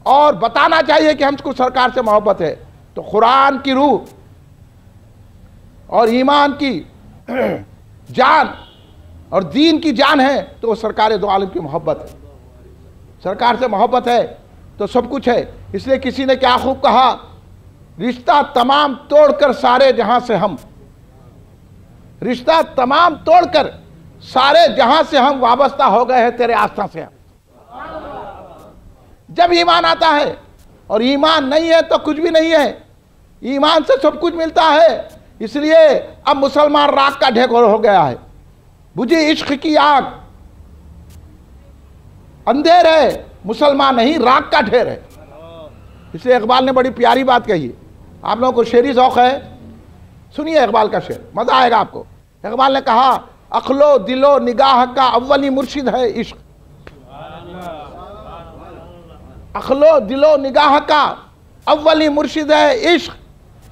और बताना चाहिए कि हमको सरकार से मोहब्बत है। तो कुरान की रूह और ईमान की जान और दीन की जान है तो वो सरकार दो आलम की मोहब्बत है। सरकार से मोहब्बत है तो सब कुछ है। इसलिए किसी ने क्या खूब कहा, रिश्ता तमाम तोड़कर सारे जहां से हम, रिश्ता तमाम तोड़कर सारे जहां से हम वाबस्ता हो गए हैं तेरे आस्था से। जब ईमान आता है, और ईमान नहीं है तो कुछ भी नहीं है, ईमान से सब कुछ मिलता है। इसलिए अब मुसलमान राख का ढेर हो गया है, बुझी इश्क की आग, अंधेर है, मुसलमान नहीं राख का ढेर है। इसलिए इकबाल ने बड़ी प्यारी बात कही है। आप लोगों को शेरी शौक है, सुनिए इकबाल का शेर, मजा आएगा आपको। इकबाल ने कहा, अखलो दिलो निगाह का अव्वली मुर्शिद है इश्क। अखलो दिलो निगाह का अव्वली मुर्शिद है इश्क।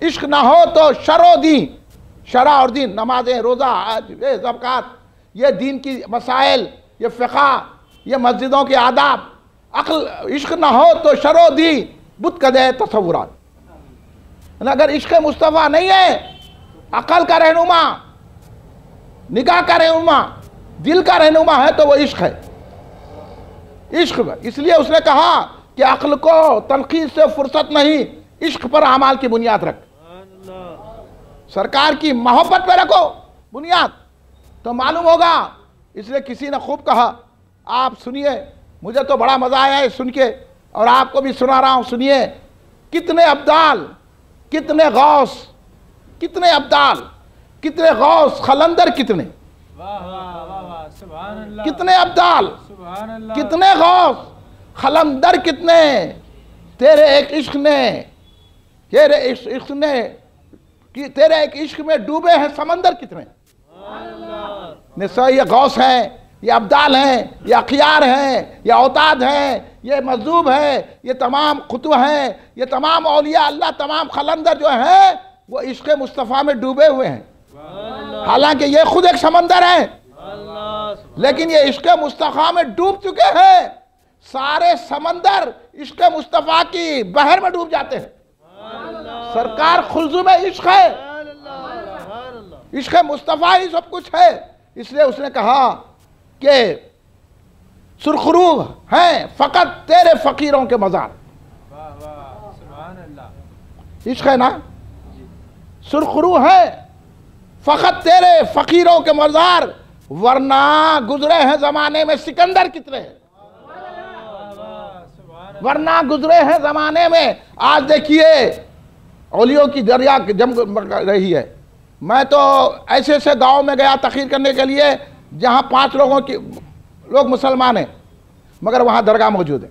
इश्क ना हो तो शरो दीन, शरा और दीन, नमाजें, रोज़ा, हज, ज़कात, ये दीन की मसाइल, ये फ़िक़ा, ये मस्जिदों के आदाब। अक्ल, इश्क ना हो तो शरो दीन बुत कदे तसव्वुरात। अगर इश्क मुस्तफ़ा नहीं है, अकल का रहनुमा, निगाह का रहनुमा, दिल का रहनुमा है तो वो इश्क है। इश्क, इसलिए उसने कहा कि अक्ल को तनकीद से फुर्सत नहीं, इश्क पर अमाल की बुनियाद रख। सरकार की मोहब्बत पे रखो बुनियाद तो मालूम होगा। इसलिए किसी ने खूब कहा, आप सुनिए, मुझे तो बड़ा मजा आया है सुन के, और आपको भी सुना रहा हूं, सुनिए। कितने अब्दाल, कितने गौस, कितने अब्दाल, कितने गौस, खलंदर कितने, कितने अब्दाल, कितने गौस, खलंदर कितने, तेरे एक इश्क ने इश्क ने कि तेरे एक इश्क में डूबे हैं समंदर कितने। निश्चय ये गौस हैं, ये अब्दाल हैं, ये अखियार हैं, ये औताद हैं, ये मजलूब हैं, ये तमाम खुतब हैं, ये तमाम औलिया अल्लाह, तमाम खलंदर जो हैं वो इश्क मुस्तफ़ा में डूबे हुए हैं। हालांकि ये खुद एक समंदर है, लेकिन ये इश्क मुस्तफ़ा में डूब चुके हैं। सारे समंदर इश्क मुस्तफ़ा की बहर में डूब जाते हैं। सरकार खुल्जुम इश्क है, इश्क मुस्तफ़ा ही सब कुछ है। इसलिए उसने कहा कि सुरखरू हैं फकत तेरे फकीरों के मज़ार। इश्क है ना, सुरखरू है फकत तेरे फकीरों के मज़ार, वरना गुजरे हैं जमाने में सिकंदर कितने, वरना गुजरे हैं जमाने में। आज देखिए औलियों की दरिया जम रही है। मैं तो ऐसे ऐसे गांव में गया तकरीर करने के लिए जहां 5 लोग मुसलमान हैं, मगर वहां दरगाह मौजूद है।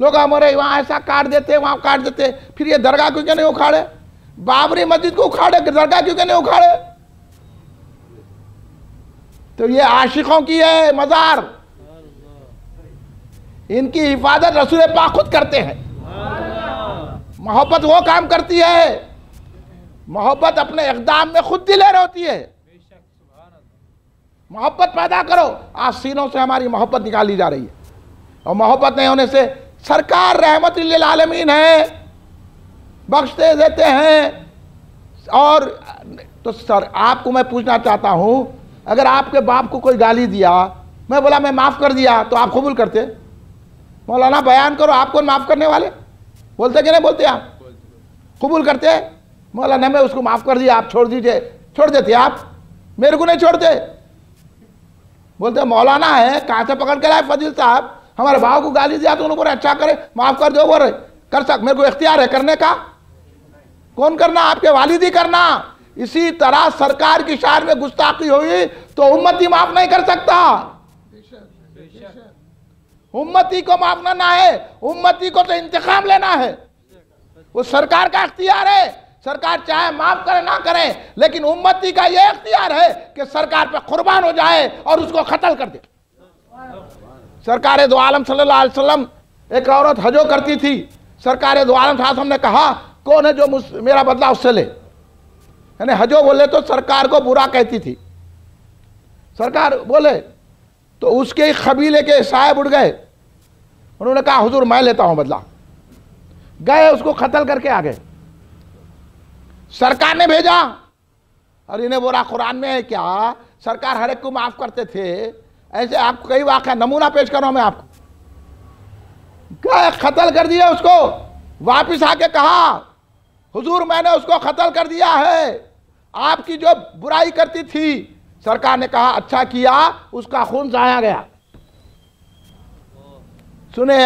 लोग हमारे वहां ऐसा काट देते, वहां काट देते, फिर ये दरगाह क्यों नहीं उखाड़े? बाबरी मस्जिद को उखाड़े, दरगाह क्यों नहीं उखाड़े? तो ये आशिकों की है मज़ार, इनकी हिफाजत रसूल पाक खुद करते हैं। मोहब्बत वो काम करती है, मोहब्बत अपने इक़दाम में खुद दिलेर होती है। मोहब्बत पैदा करो। आज सीनों से हमारी मोहब्बत निकाली जा रही है, और मोहब्बत नहीं होने से सरकार रहमत लिल आलमीन है, बख्शते देते हैं। और तो सर आपको मैं पूछना चाहता हूं, अगर आपके बाप को कोई गाली दिया, मैं बोला मैं माफ़ कर दिया, तो आप कबूल करते? मौलाना बयान करो, आपको माफ़ करने वाले बोलते कि नहीं बोलते? आप कबूल करते? मौलाना मैं उसको माफ़ कर दिया, आप छोड़ दीजिए, छोड़ देते आप? मेरे को नहीं छोड़ते? बोलते मौलाना है, कहाँ से पकड़ के लाए फजील साहब, हमारे भाव को गाली दिया तो उन्होंने अच्छा करे, माफ़ कर दो। बोल कर सक, मेरे को इख्तियार है करने का। कौन करना? आपके वालिद ही करना। इसी तरह सरकार की शान में गुस्ताखी हुई तो उम्मती माफ़ नहीं कर सकता। उम्मती को माफ करना है, उम्मती को तो इंतकाम लेना है, वो सरकार का इख्तियार है। सरकार चाहे माफ करे ना करे, लेकिन उम्मती का ये इख्तियार है कि सरकार पे कुर्बान हो जाए और उसको कत्ल कर दे। सरकार दो आलम सल्लल्लाहु अलैहि वसल्लम, एक औरत हजो करती थी, सरकार दो आलम साहब ने कहा कौन है जो मेरा बदला उससे ले, यानी हजो बोले तो सरकार को बुरा कहती थी। सरकार बोले तो उसके कबीले के साहब उठ गए, उन्होंने कहा हुजूर मैं लेता हूं बदला। गए, उसको कत्ल करके आ गए। सरकार ने भेजा, और इन्हें बोला कुरान में है क्या सरकार हर एक को माफ करते थे? ऐसे आपको कई वाक़या नमूना पेश करो मैं आपको। गए, कत्ल कर दिया उसको। वापिस आके कहा हुजूर मैंने उसको कत्ल कर दिया है, आपकी जो बुराई करती थी। सरकार ने कहा अच्छा किया, उसका खून जाया गया। सुने